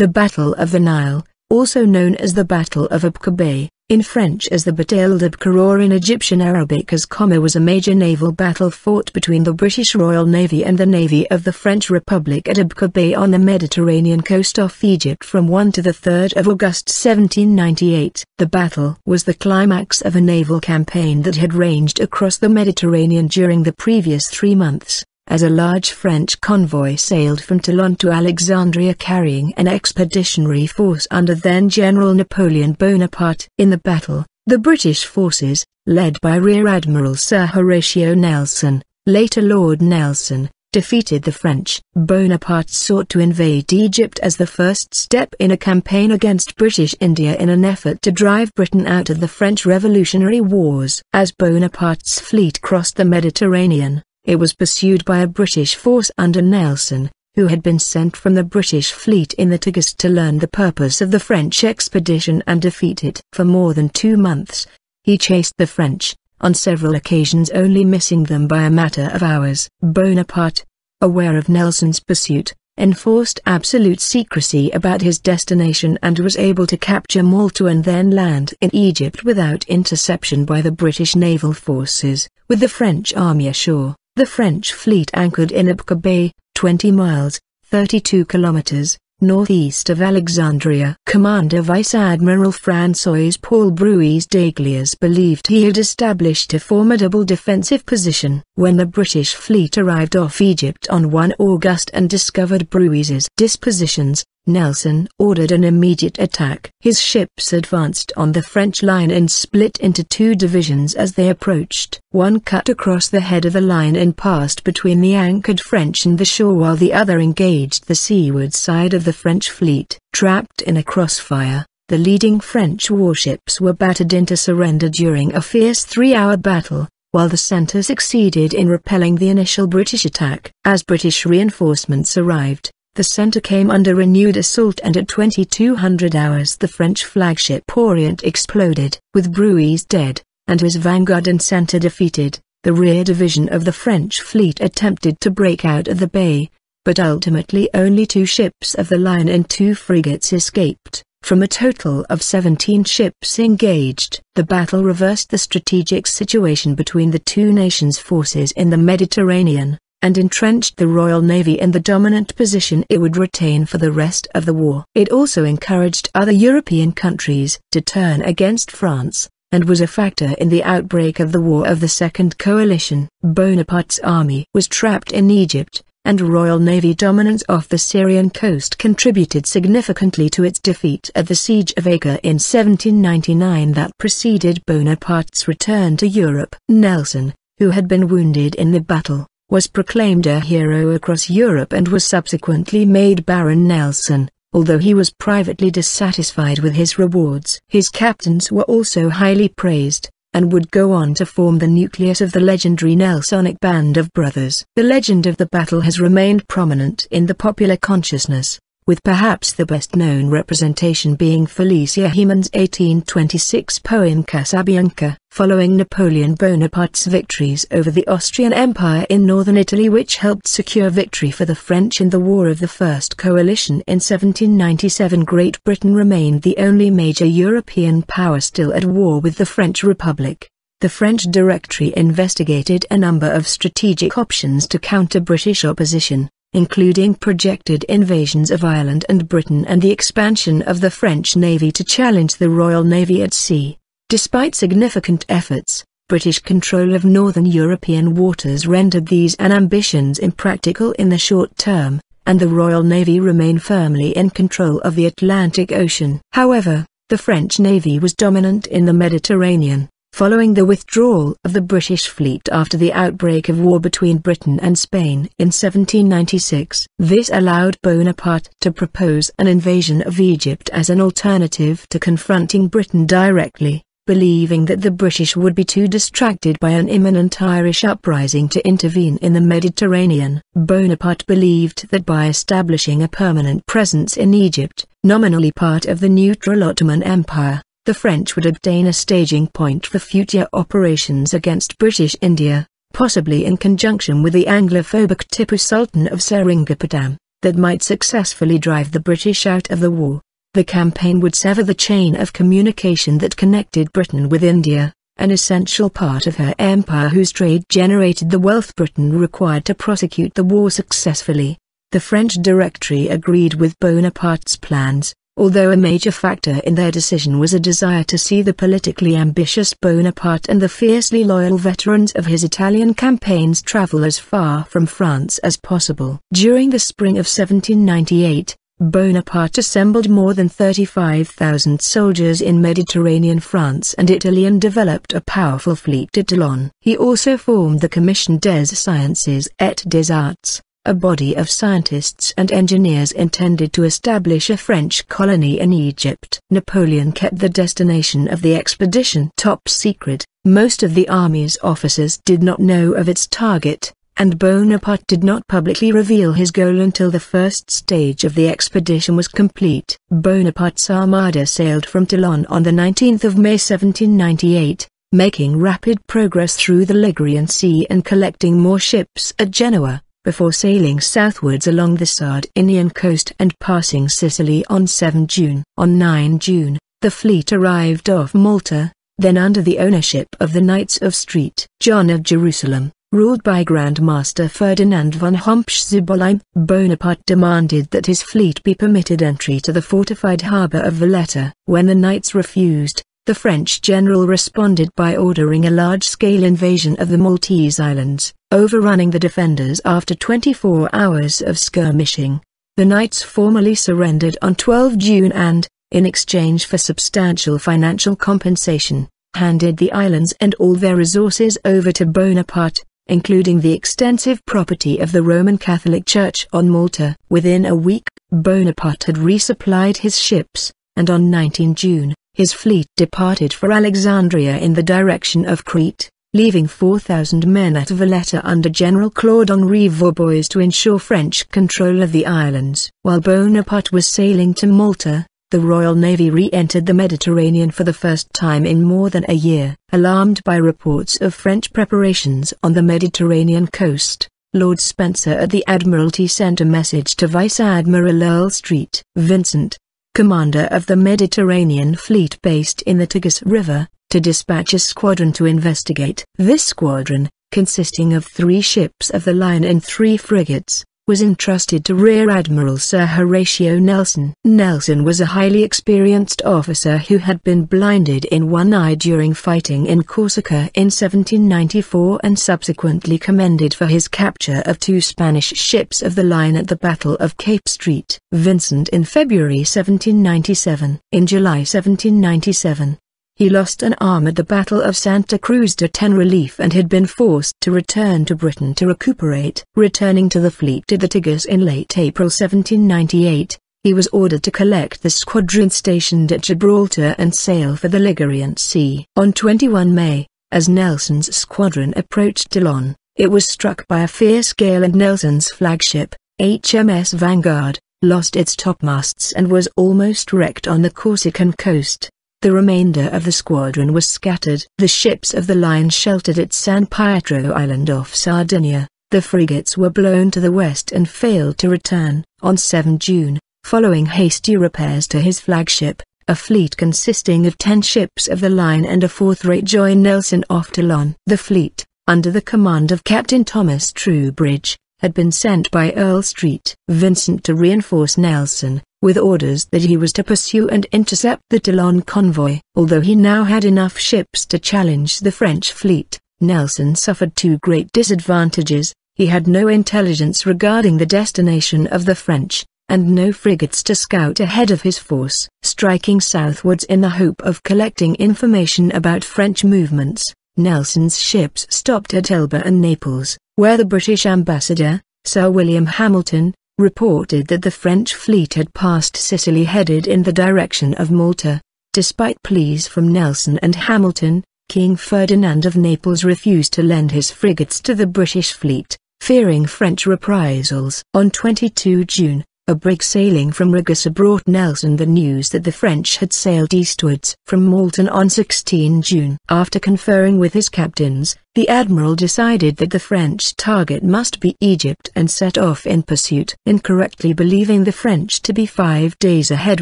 The Battle of the Nile, also known as the Battle of Aboukir Bay, in French as the Bataille d'Aboukir or in Egyptian Arabic as Qamar, was a major naval battle fought between the British Royal Navy and the Navy of the French Republic at Aboukir Bay on the Mediterranean coast off Egypt from 1 to 3 August 1798. The battle was the climax of a naval campaign that had ranged across the Mediterranean during the previous 3 months, as a large French convoy sailed from Toulon to Alexandria carrying an expeditionary force under then General Napoleon Bonaparte. In the battle, the British forces, led by Rear-Admiral Sir Horatio Nelson, later Lord Nelson, defeated the French. Bonaparte sought to invade Egypt as the first step in a campaign against British India in an effort to drive Britain out of the French Revolutionary Wars. As Bonaparte's fleet crossed the Mediterranean, it was pursued by a British force under Nelson, who had been sent from the British fleet in the Tagus to learn the purpose of the French expedition and defeat it. For more than 2 months, he chased the French, on several occasions only missing them by a matter of hours. Bonaparte, aware of Nelson's pursuit, enforced absolute secrecy about his destination and was able to capture Malta and then land in Egypt without interception by the British naval forces. With the French army ashore, the French fleet anchored in Aboukir Bay, 20 miles, 32 kilometers, northeast of Alexandria. Commander Vice-Admiral François-Paul Bruys d'Aglias believed he had established a formidable defensive position. When the British fleet arrived off Egypt on 1 August and discovered Bruys's dispositions, Nelson ordered an immediate attack. His ships advanced on the French line and split into 2 divisions as they approached. One cut across the head of the line and passed between the anchored French and the shore, while the other engaged the seaward side of the French fleet. Trapped in a crossfire, the leading French warships were battered into surrender during a fierce 3-hour battle, while the centre succeeded in repelling the initial British attack. As British reinforcements arrived, the centre came under renewed assault and at 2200 hours the French flagship Orient exploded. With Bruys dead, and his vanguard and centre defeated, the rear division of the French fleet attempted to break out of the bay, but ultimately only 2 ships of the line and 2 frigates escaped. From a total of 17 ships engaged, the battle reversed the strategic situation between the 2 nations' forces in the Mediterranean, and entrenched the Royal Navy in the dominant position it would retain for the rest of the war. It also encouraged other European countries to turn against France, and was a factor in the outbreak of the War of the Second Coalition. Bonaparte's army was trapped in Egypt, and Royal Navy dominance off the Syrian coast contributed significantly to its defeat at the Siege of Acre in 1799 that preceded Bonaparte's return to Europe. Nelson, who had been wounded in the battle, was proclaimed a hero across Europe and was subsequently made Baron Nelson, although he was privately dissatisfied with his rewards. His captains were also highly praised, and would go on to form the nucleus of the legendary Nelsonic band of brothers. The legend of the battle has remained prominent in the popular consciousness, with perhaps the best-known representation being Felicia Heman's 1826 poem Casabianca. Following Napoleon Bonaparte's victories over the Austrian Empire in northern Italy, which helped secure victory for the French in the War of the First Coalition in 1797, Great Britain remained the only major European power still at war with the French Republic. The French Directory investigated a number of strategic options to counter British opposition, including projected invasions of Ireland and Britain and the expansion of the French Navy to challenge the Royal Navy at sea. Despite significant efforts, British control of northern European waters rendered these ambitions impractical in the short term, and the Royal Navy remained firmly in control of the Atlantic Ocean. However, the French Navy was dominant in the Mediterranean, following the withdrawal of the British fleet after the outbreak of war between Britain and Spain in 1796. This allowed Bonaparte to propose an invasion of Egypt as an alternative to confronting Britain directly, believing that the British would be too distracted by an imminent Irish uprising to intervene in the Mediterranean. Bonaparte believed that by establishing a permanent presence in Egypt, nominally part of the neutral Ottoman Empire, the French would obtain a staging point for future operations against British India, possibly in conjunction with the Anglophobic Tipu Sultan of Seringapatam. that might successfully drive the British out of the war. The campaign would sever the chain of communication that connected Britain with India, an essential part of her empire whose trade generated the wealth Britain required to prosecute the war successfully. The French Directory agreed with Bonaparte's plans, although a major factor in their decision was a desire to see the politically ambitious Bonaparte and the fiercely loyal veterans of his Italian campaigns travel as far from France as possible. During the spring of 1798, Bonaparte assembled more than 35,000 soldiers in Mediterranean France and Italy and developed a powerful fleet at Toulon. He also formed the Commission des Sciences et des Arts, a body of scientists and engineers intended to establish a French colony in Egypt. Napoleon kept the destination of the expedition top secret. Most of the army's officers did not know of its target, and Bonaparte did not publicly reveal his goal until the first stage of the expedition was complete. Bonaparte's armada sailed from Toulon on the 19th of May 1798, making rapid progress through the Ligurian Sea and collecting more ships at Genoa, before sailing southwards along the Sardinian coast and passing Sicily on 7 June. On 9 June, the fleet arrived off Malta, then under the ownership of the Knights of St. John of Jerusalem, ruled by Grand Master Ferdinand von Hohenzollern. Bonaparte demanded that his fleet be permitted entry to the fortified harbour of Valletta. When the knights refused, the French general responded by ordering a large-scale invasion of the Maltese islands, overrunning the defenders after 24 hours of skirmishing. The knights formally surrendered on 12 June and, in exchange for substantial financial compensation, handed the islands and all their resources over to Bonaparte, including the extensive property of the Roman Catholic Church on Malta. Within a week, Bonaparte had resupplied his ships, and on 19 June, his fleet departed for Alexandria in the direction of Crete, leaving 4,000 men at Valletta under General Claude-Henri Vaubois to ensure French control of the islands. While Bonaparte was sailing to Malta, the Royal Navy re-entered the Mediterranean for the first time in more than a year. Alarmed by reports of French preparations on the Mediterranean coast, Lord Spencer at the Admiralty sent a message to Vice-Admiral Earl St. Vincent, commander of the Mediterranean fleet based in the Tagus River, to dispatch a squadron to investigate. This squadron, consisting of 3 ships of the line and 3 frigates, was entrusted to Rear-Admiral Sir Horatio Nelson. Nelson was a highly experienced officer who had been blinded in one eye during fighting in Corsica in 1794 and subsequently commended for his capture of 2 Spanish ships of the line at the Battle of Cape St. Vincent in February 1797. In July 1797, he lost an arm at the Battle of Santa Cruz de Tenerife and had been forced to return to Britain to recuperate. Returning to the fleet at the Tagus in late April 1798, he was ordered to collect the squadron stationed at Gibraltar and sail for the Ligurian Sea. On 21 May, as Nelson's squadron approached Toulon, it was struck by a fierce gale and Nelson's flagship, HMS Vanguard, lost its topmasts and was almost wrecked on the Corsican coast. The remainder of the squadron was scattered. The ships of the line sheltered at San Pietro Island off Sardinia. The frigates were blown to the west and failed to return. On 7 June, following hasty repairs to his flagship, a fleet consisting of 10 ships of the line and a 4th joined Nelson off Toulon. The fleet, under the command of Captain Thomas Troubridge, had been sent by Earl St. Vincent to reinforce Nelson, with orders that he was to pursue and intercept the Toulon convoy. Although he now had enough ships to challenge the French fleet, Nelson suffered 2 great disadvantages. He had no intelligence regarding the destination of the French, and no frigates to scout ahead of his force. Striking southwards in the hope of collecting information about French movements, Nelson's ships stopped at Elba and Naples, where the British ambassador, Sir William Hamilton, reported that the French fleet had passed Sicily headed in the direction of Malta. Despite pleas from Nelson and Hamilton, King Ferdinand of Naples refused to lend his frigates to the British fleet, fearing French reprisals. On 22 June, A brig sailing from Ragusa brought Nelson the news that the French had sailed eastwards from Malta on 16 June. After conferring with his captains, the admiral decided that the French target must be Egypt and set off in pursuit. Incorrectly believing the French to be 5 days ahead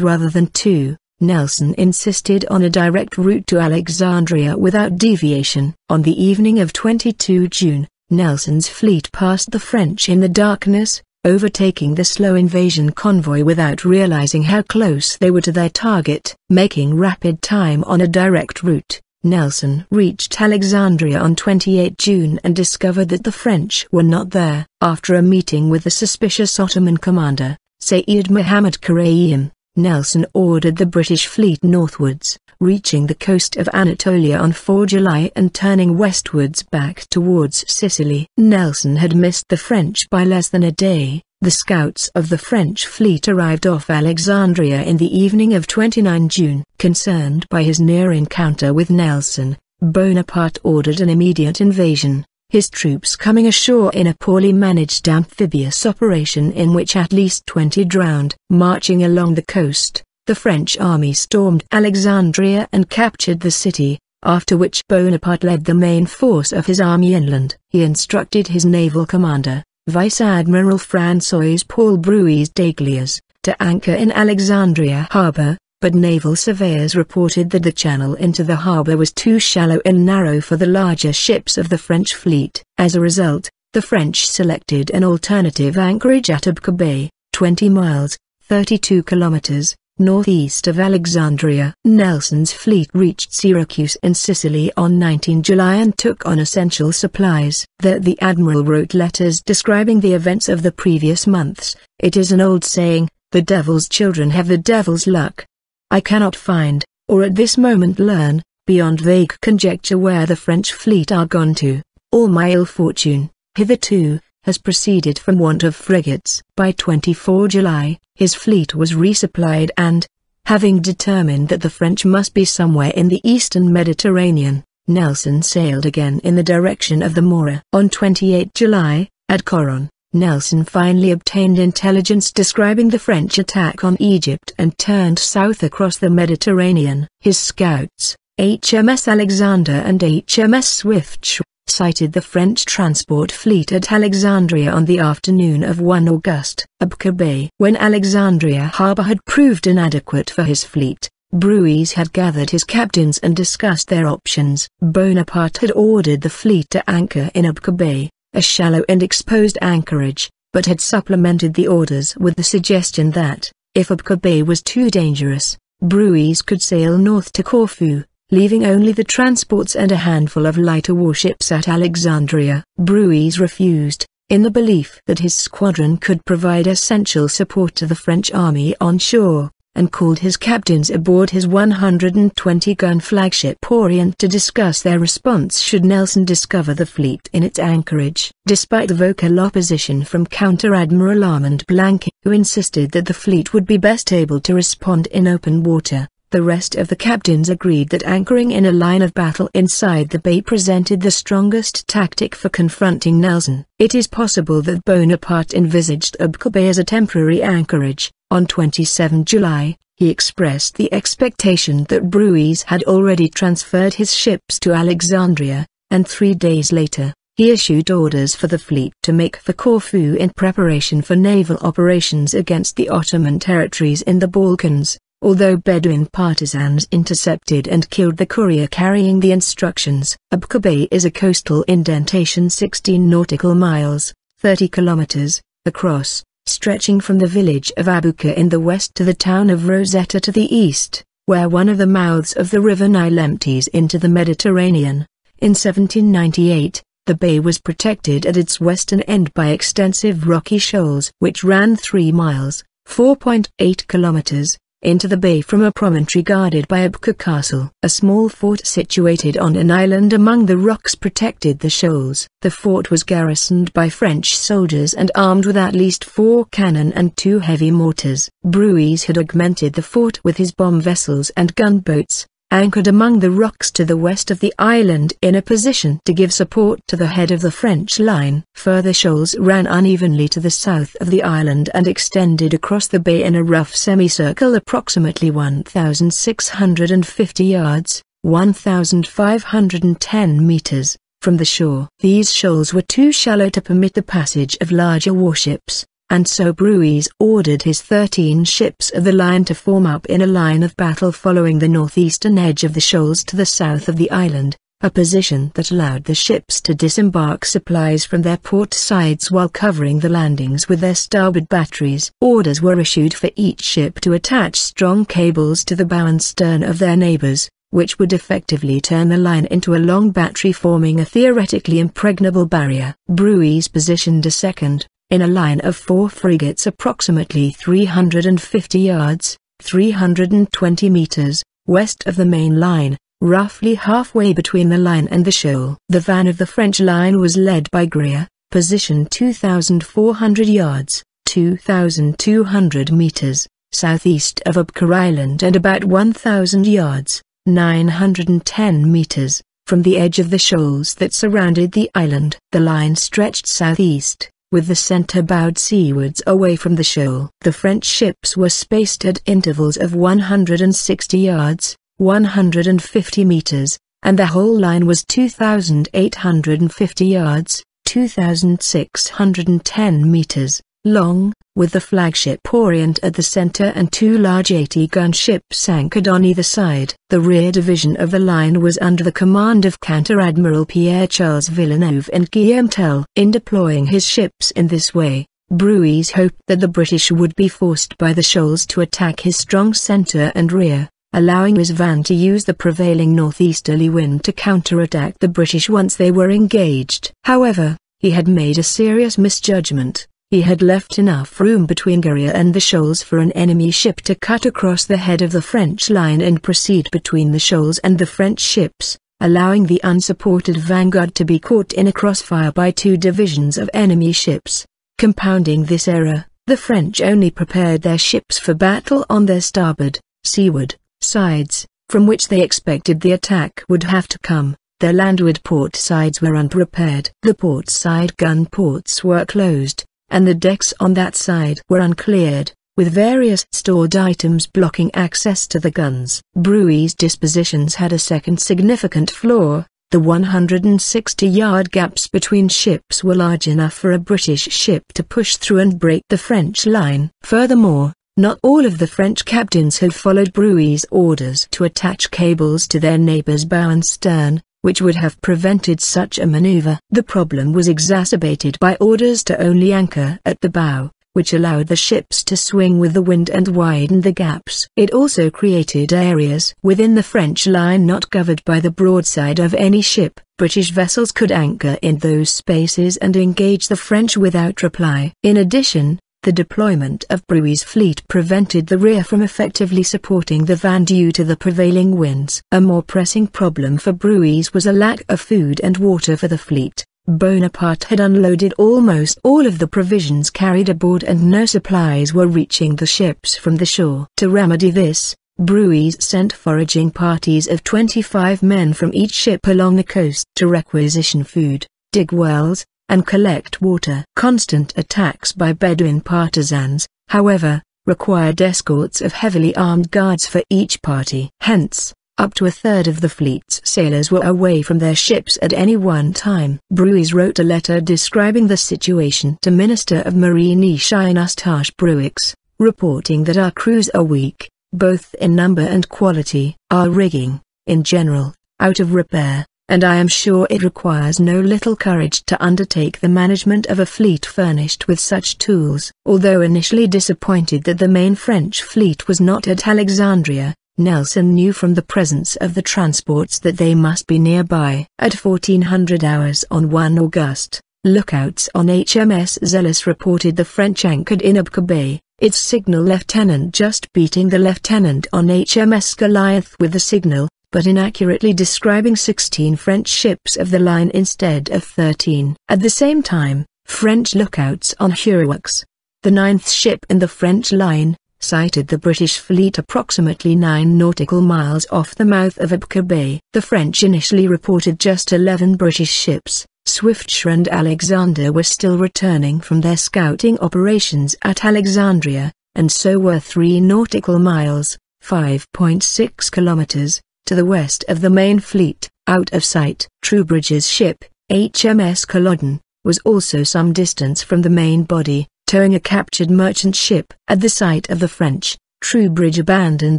rather than 2, Nelson insisted on a direct route to Alexandria without deviation. On the evening of 22 June, Nelson's fleet passed the French in the darkness, overtaking the slow invasion convoy without realizing how close they were to their target. Making rapid time on a direct route, Nelson reached Alexandria on 28 June and discovered that the French were not there. After a meeting with the suspicious Ottoman commander, Sayyid Muhammad Karaim, Nelson ordered the British fleet northwards, reaching the coast of Anatolia on 4 July and turning westwards back towards Sicily. Nelson had missed the French by less than a day. The scouts of the French fleet arrived off Alexandria in the evening of 29 June. Concerned by his near encounter with Nelson, Bonaparte ordered an immediate invasion, his troops coming ashore in a poorly managed amphibious operation in which at least 20 drowned. Marching along the coast, the French army stormed Alexandria and captured the city, after which Bonaparte led the main force of his army inland. He instructed his naval commander, Vice-Admiral François-Paul Bruys d'Aiguillers, to anchor in Alexandria harbour, but naval surveyors reported that the channel into the harbour was too shallow and narrow for the larger ships of the French fleet. As a result, the French selected an alternative anchorage at Aboukir Bay, 20 miles, 32 kilometers, northeast of Alexandria. Nelson's fleet reached Syracuse in Sicily on 19 July and took on essential supplies. The admiral wrote letters describing the events of the previous months. It is an old saying, "The devil's children have the devil's luck." I cannot find, or at this moment learn, beyond vague conjecture where the French fleet are gone to. All my ill fortune, hitherto, has proceeded from want of frigates. By 24 July, his fleet was resupplied and, having determined that the French must be somewhere in the eastern Mediterranean, Nelson sailed again in the direction of the Mora. On 28 July, at Coron, Nelson finally obtained intelligence describing the French attack on Egypt and turned south across the Mediterranean. His scouts, HMS Alexander and HMS Swift, sighted the French transport fleet at Alexandria on the afternoon of 1 August. Aboukir Bay. When Alexandria harbour had proved inadequate for his fleet, Bruys had gathered his captains and discussed their options. Bonaparte had ordered the fleet to anchor in Aboukir Bay, a shallow and exposed anchorage, but had supplemented the orders with the suggestion that, if Aboukir Bay was too dangerous, Bruys could sail north to Corfu, leaving only the transports and a handful of lighter warships at Alexandria. Bruys refused, in the belief that his squadron could provide essential support to the French army on shore, and called his captains aboard his 120-gun flagship Orient to discuss their response should Nelson discover the fleet in its anchorage. Despite the vocal opposition from Counter-Admiral Armand Blanqui, who insisted that the fleet would be best able to respond in open water, the rest of the captains agreed that anchoring in a line of battle inside the bay presented the strongest tactic for confronting Nelson. It is possible that Bonaparte envisaged Aboukir Bay as a temporary anchorage. On 27 July, he expressed the expectation that Bruys had already transferred his ships to Alexandria, and 3 days later, he issued orders for the fleet to make for Corfu in preparation for naval operations against the Ottoman territories in the Balkans. Although Bedouin partisans intercepted and killed the courier carrying the instructions, Aboukir Bay is a coastal indentation 16 nautical miles, 30 kilometers, across, stretching from the village of Aboukir in the west to the town of Rosetta to the east, where one of the mouths of the river Nile empties into the Mediterranean. In 1798, the bay was protected at its western end by extensive rocky shoals which ran 3 miles, 4.8 kilometers, into the bay from a promontory guarded by Aboukir Castle. A small fort situated on an island among the rocks protected the shoals. The fort was garrisoned by French soldiers and armed with at least 4 cannon and 2 heavy mortars. Bruys had augmented the fort with his bomb vessels and gunboats, anchored among the rocks to the west of the island in a position to give support to the head of the French line. Further shoals ran unevenly to the south of the island and extended across the bay in a rough semicircle approximately 1,650 yards, 1,510 meters, from the shore. These shoals were too shallow to permit the passage of larger warships, and so Brueys ordered his 13 ships of the line to form up in a line of battle following the northeastern edge of the shoals to the south of the island, a position that allowed the ships to disembark supplies from their port sides while covering the landings with their starboard batteries. Orders were issued for each ship to attach strong cables to the bow and stern of their neighbors, which would effectively turn the line into a long battery forming a theoretically impregnable barrier. Brueys positioned a second, in a line of 4 frigates approximately 350 yards, 320 meters, west of the main line, roughly halfway between the line and the shoal. The van of the French line was led by Greer, positioned 2,400 yards, 2,200 meters, southeast of Aboukir Island and about 1,000 yards, 910 meters, from the edge of the shoals that surrounded the island. The line stretched southeast, with the center bowed seawards away from the shoal. The French ships were spaced at intervals of 160 yards, 150 meters, and the whole line was 2,850 yards, 2,610 meters, long, with the flagship Orient at the center and 2 large 80-gun ships anchored on either side. The rear division of the line was under the command of Counter-Admiral Pierre-Charles Villeneuve and Guillaume Tell. In deploying his ships in this way, Brueys hoped that the British would be forced by the shoals to attack his strong center and rear, allowing his van to use the prevailing northeasterly wind to counterattack the British once they were engaged. However, he had made a serious misjudgment. He had left enough room between Greer and the shoals for an enemy ship to cut across the head of the French line and proceed between the shoals and the French ships, allowing the unsupported vanguard to be caught in a crossfire by 2 divisions of enemy ships. Compounding this error, the French only prepared their ships for battle on their starboard, seaward, sides, from which they expected the attack would have to come. Their landward port sides were unprepared. The port side gun ports were closed, and the decks on that side were uncleared, with various stored items blocking access to the guns. Brueys' dispositions had a second significant flaw. The 160-yard gaps between ships were large enough for a British ship to push through and break the French line. Furthermore, not all of the French captains had followed Brueys' orders to attach cables to their neighbors' bow and stern, which would have prevented such a maneuver. The problem was exacerbated by orders to only anchor at the bow, which allowed the ships to swing with the wind and widened the gaps. It also created areas within the French line not covered by the broadside of any ship. British vessels could anchor in those spaces and engage the French without reply. In addition, the deployment of Brueys' fleet prevented the rear from effectively supporting the van due to the prevailing winds. A more pressing problem for Brueys was a lack of food and water for the fleet. Bonaparte had unloaded almost all of the provisions carried aboard and no supplies were reaching the ships from the shore. To remedy this, Brueys sent foraging parties of 25 men from each ship along the coast to requisition food, dig wells, and collect water. Constant attacks by Bedouin partisans, however, required escorts of heavily armed guards for each party. Hence, up to a third of the fleet's sailors were away from their ships at any one time. Brueys wrote a letter describing the situation to Minister of Marine Ishai Eustache Bruix, reporting that our crews are weak, both in number and quality, our rigging, in general, out of repair, and I am sure it requires no little courage to undertake the management of a fleet furnished with such tools. Although initially disappointed that the main French fleet was not at Alexandria, Nelson knew from the presence of the transports that they must be nearby. At 1400 hours on 1 August, lookouts on HMS Zealous reported the French anchored in Aboukir Bay, its signal lieutenant just beating the lieutenant on HMS Goliath with the signal, but inaccurately describing 16 French ships of the line instead of 13. At the same time, French lookouts on Huroux, the 9th ship in the French line, sighted the British fleet approximately 9 nautical miles off the mouth of Aboukir Bay. The French initially reported just 11 British ships. Swiftsure and Alexander were still returning from their scouting operations at Alexandria, and so were 3 nautical miles, 5.6 kilometers, to the west of the main fleet, out of sight. Troubridge's ship, HMS Culloden, was also some distance from the main body, towing a captured merchant ship. At the sight of the French, Troubridge abandoned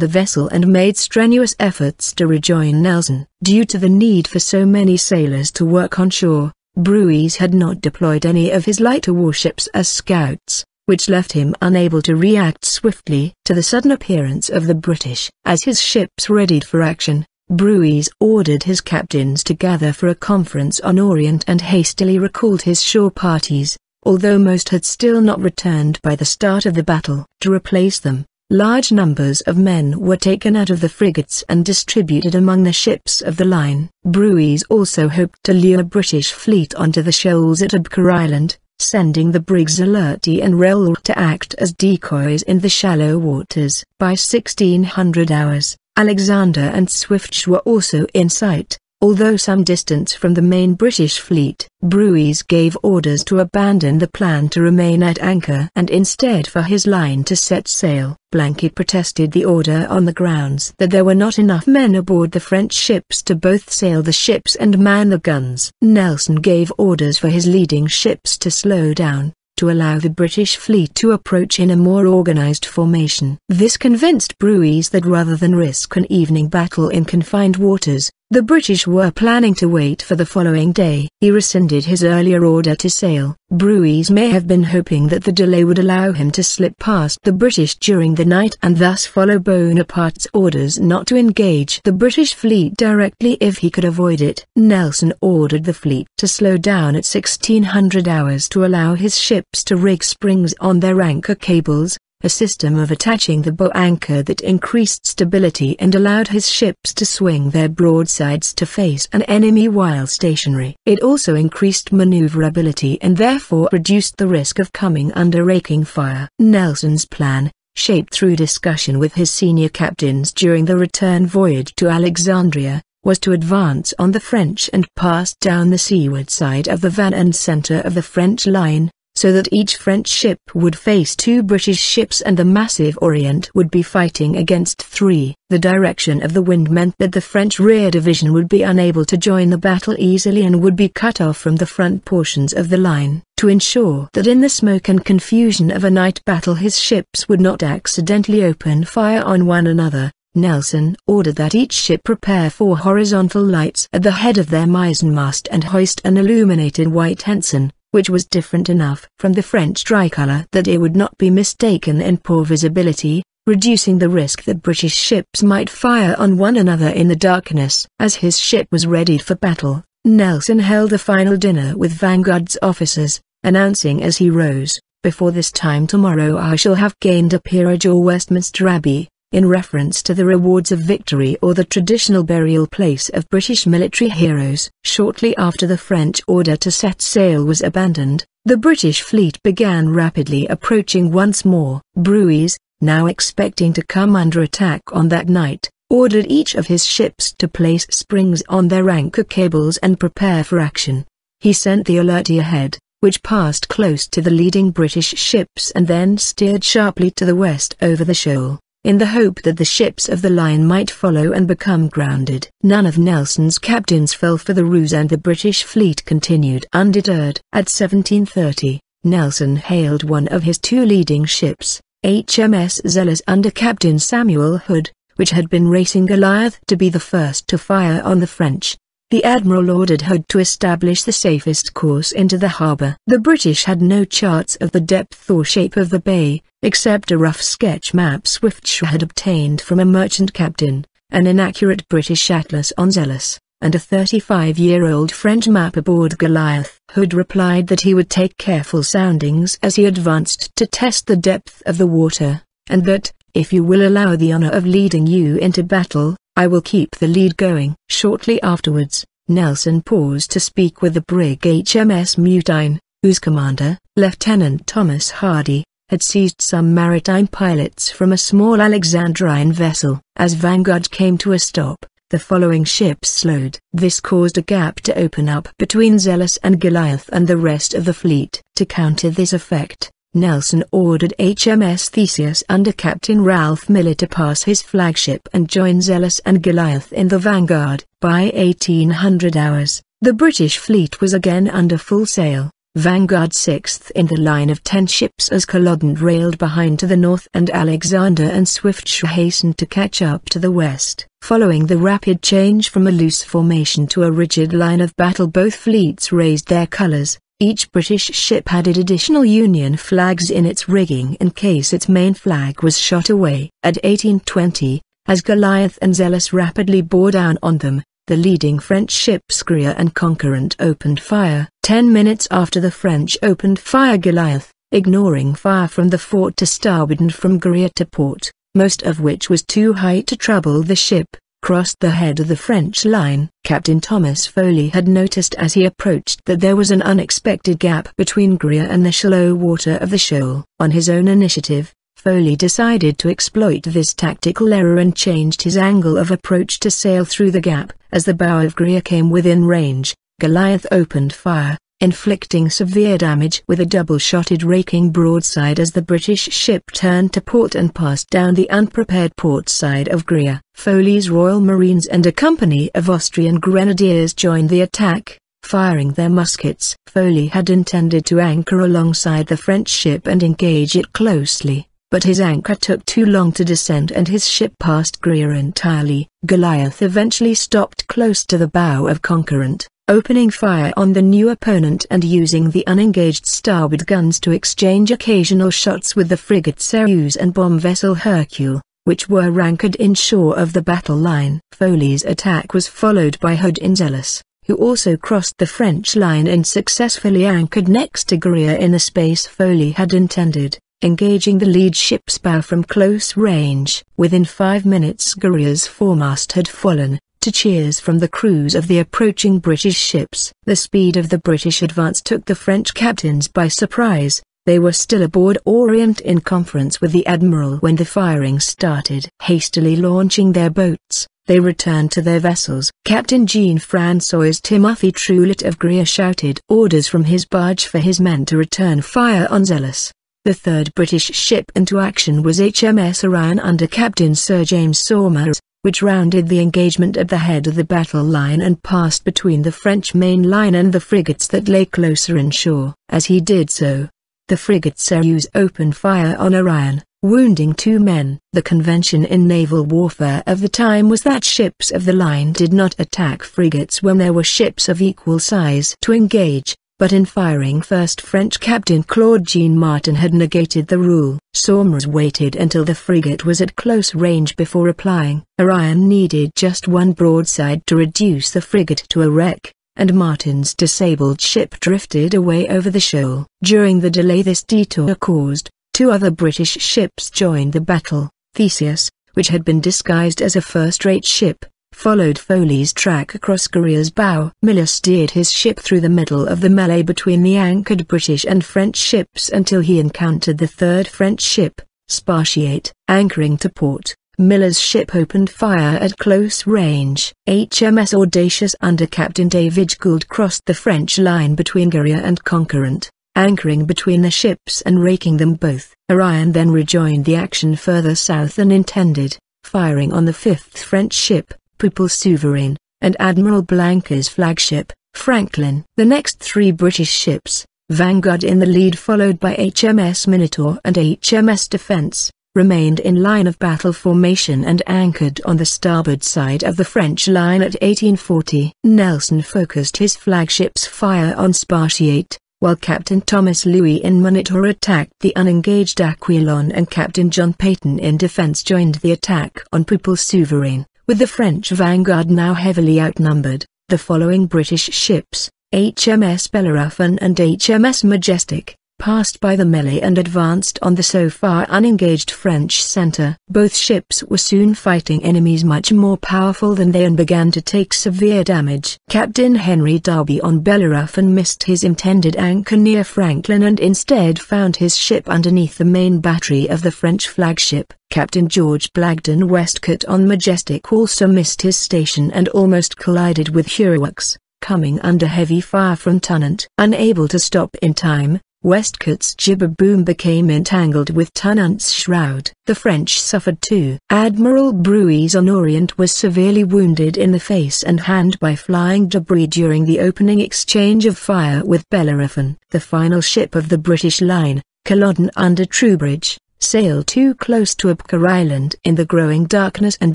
the vessel and made strenuous efforts to rejoin Nelson. Due to the need for so many sailors to work on shore, Brueys had not deployed any of his lighter warships as scouts, which left him unable to react swiftly to the sudden appearance of the British. As his ships readied for action, Brueys ordered his captains to gather for a conference on Orient and hastily recalled his shore parties, although most had still not returned by the start of the battle. To replace them, large numbers of men were taken out of the frigates and distributed among the ships of the line. Brueys also hoped to lure British fleet onto the shoals at Aboukir Island, sending the brigs Alerti and Relor to act as decoys in the shallow waters. By 1600 hours, Alexander and Swiftsure were also in sight, although some distance from the main British fleet. Brueys gave orders to abandon the plan to remain at anchor and instead for his line to set sail. Blanqui protested the order on the grounds that there were not enough men aboard the French ships to both sail the ships and man the guns. Nelson gave orders for his leading ships to slow down, to allow the British fleet to approach in a more organized formation. This convinced Brueys that rather than risk an evening battle in confined waters, the British were planning to wait for the following day. He rescinded his earlier order to sail. Brueys may have been hoping that the delay would allow him to slip past the British during the night and thus follow Bonaparte's orders not to engage the British fleet directly if he could avoid it. Nelson ordered the fleet to slow down at 1600 hours to allow his ships to rig springs on their anchor cables, a system of attaching the bow anchor that increased stability and allowed his ships to swing their broadsides to face an enemy while stationary. It also increased maneuverability and therefore reduced the risk of coming under raking fire. Nelson's plan, shaped through discussion with his senior captains during the return voyage to Alexandria, was to advance on the French and pass down the seaward side of the van and center of the French line, so that each French ship would face 2 British ships and the massive Orient would be fighting against 3. The direction of the wind meant that the French rear division would be unable to join the battle easily and would be cut off from the front portions of the line. To ensure that in the smoke and confusion of a night battle his ships would not accidentally open fire on one another, Nelson ordered that each ship prepare 4 horizontal lights at the head of their mizzenmast and hoist an illuminated white ensign, which was different enough from the French tricolour that it would not be mistaken in poor visibility, reducing the risk that British ships might fire on one another in the darkness. As his ship was readied for battle, Nelson held a final dinner with Vanguard's officers, announcing as he rose, "Before this time tomorrow I shall have gained a peerage or Westminster Abbey," in reference to the rewards of victory or the traditional burial place of British military heroes. Shortly after the French order to set sail was abandoned, the British fleet began rapidly approaching once more. Brueys, now expecting to come under attack on that night, ordered each of his ships to place springs on their anchor cables and prepare for action. He sent the Alerti ahead, which passed close to the leading British ships and then steered sharply to the west over the shoal, in the hope that the ships of the line might follow and become grounded. None of Nelson's captains fell for the ruse and the British fleet continued undeterred. At 1730, Nelson hailed one of his 2 leading ships, HMS Zealous under Captain Samuel Hood, which had been racing Goliath to be the first to fire on the French. The admiral ordered Hood to establish the safest course into the harbour. The British had no charts of the depth or shape of the bay, except a rough sketch map Swiftsure had obtained from a merchant captain, an inaccurate British atlas on Zealous, and a 35-year-old French map aboard Goliath. Hood replied that he would take careful soundings as he advanced to test the depth of the water, and that, if you will allow the honor of leading you into battle, I will keep the lead going. Shortly afterwards, Nelson paused to speak with the brig HMS Mutine, whose commander, Lieutenant Thomas Hardy, had seized some maritime pilots from a small Alexandrian vessel. As Vanguard came to a stop, the following ships slowed. This caused a gap to open up between Zealous and Goliath and the rest of the fleet. To counter this effect, Nelson ordered HMS Theseus under Captain Ralph Miller to pass his flagship and join Zealous and Goliath in the vanguard. By 1800 hours, the British fleet was again under full sail. Vanguard 6th in the line of 10 ships as Culloden railed behind to the north and Alexander and Swiftsure hastened to catch up to the west. Following the rapid change from a loose formation to a rigid line of battle, both fleets raised their colours. Each British ship added additional Union flags in its rigging in case its main flag was shot away. At 1820, as Goliath and Zealous rapidly bore down on them, the leading French ships Greer and Conquerant opened fire. 10 minutes after the French opened fire, Goliath, ignoring fire from the fort to starboard and from Greer to port, most of which was too high to trouble the ship, crossed the head of the French line. Captain Thomas Foley had noticed as he approached that there was an unexpected gap between Greer and the shallow water of the shoal. On his own initiative, Foley decided to exploit this tactical error and changed his angle of approach to sail through the gap. As the bow of Greer came within range, Goliath opened fire, inflicting severe damage with a double-shotted raking broadside as the British ship turned to port and passed down the unprepared port side of Greer. Foley's Royal Marines and a company of Austrian grenadiers joined the attack, firing their muskets. Foley had intended to anchor alongside the French ship and engage it closely, but his anchor took too long to descend and his ship passed Greer entirely. Goliath eventually stopped close to the bow of Conquerant, opening fire on the new opponent and using the unengaged starboard guns to exchange occasional shots with the frigate Cerise and bomb vessel Hercule, which were anchored inshore of the battle line. Foley's attack was followed by Hood in Zealous, who also crossed the French line and successfully anchored next to Greer in the space Foley had intended, engaging the lead ship's bow from close range. Within 5 minutes Greer's foremast had fallen, to cheers from the crews of the approaching British ships. The speed of the British advance took the French captains by surprise. They were still aboard Orient in conference with the Admiral when the firing started. Hastily launching their boats, they returned to their vessels. Captain Jean-François Timothy Trulett of Greer shouted orders from his barge for his men to return fire on Zealous. The third British ship into action was HMS Orion under Captain Sir James Somers, which rounded the engagement at the head of the battle line and passed between the French main line and the frigates that lay closer inshore. As he did so, the frigate Cerise opened fire on Orion, wounding 2 men. The convention in naval warfare of the time was that ships of the line did not attack frigates when there were ships of equal size to engage, but in firing first French Captain Claude Jean Martin had negated the rule. Somers waited until the frigate was at close range before replying. Orion needed just one broadside to reduce the frigate to a wreck, and Martin's disabled ship drifted away over the shoal. During the delay this detour caused, 2 other British ships joined the battle. Theseus, which had been disguised as a first-rate ship, followed Foley's track across Greer's bow. Miller steered his ship through the middle of the melee between the anchored British and French ships until he encountered the third French ship, Spartiate. Anchoring to port, Miller's ship opened fire at close range. HMS Audacious under Captain David Gould crossed the French line between Greer and Conquerant, anchoring between the ships and raking them both. Orion then rejoined the action further south than intended, firing on the 5th French ship, Pupil Souverain, and Admiral Blanque's flagship, Franklin. The next 3 British ships, Vanguard in the lead followed by HMS Minotaur and HMS Defence, remained in line of battle formation and anchored on the starboard side of the French line. At 1840, Nelson focused his flagship's fire on Spartiate, while Captain Thomas Louis in Minotaur attacked the unengaged Aquilon and Captain John Peyton in Defence joined the attack on Pupil Souverain. With the French vanguard now heavily outnumbered, the following British ships, HMS Bellerophon and HMS Majestic, passed by the melee and advanced on the so far unengaged French center. Both ships were soon fighting enemies much more powerful than they and began to take severe damage. Captain Henry Darby on Bellerophon missed his intended anchor near Franklin and instead found his ship underneath the main battery of the French flagship. Captain George Blagden Westcott on Majestic also missed his station and almost collided with Hurwicks, coming under heavy fire from Tonnant. Unable to stop in time, Westcott's jibber boom became entangled with Tonnant's shroud. The French suffered too. Admiral Brueys on Orient was severely wounded in the face and hand by flying debris during the opening exchange of fire with Bellerophon. The final ship of the British line, Culloden under Troubridge, sailed too close to Aboukir Island in the growing darkness and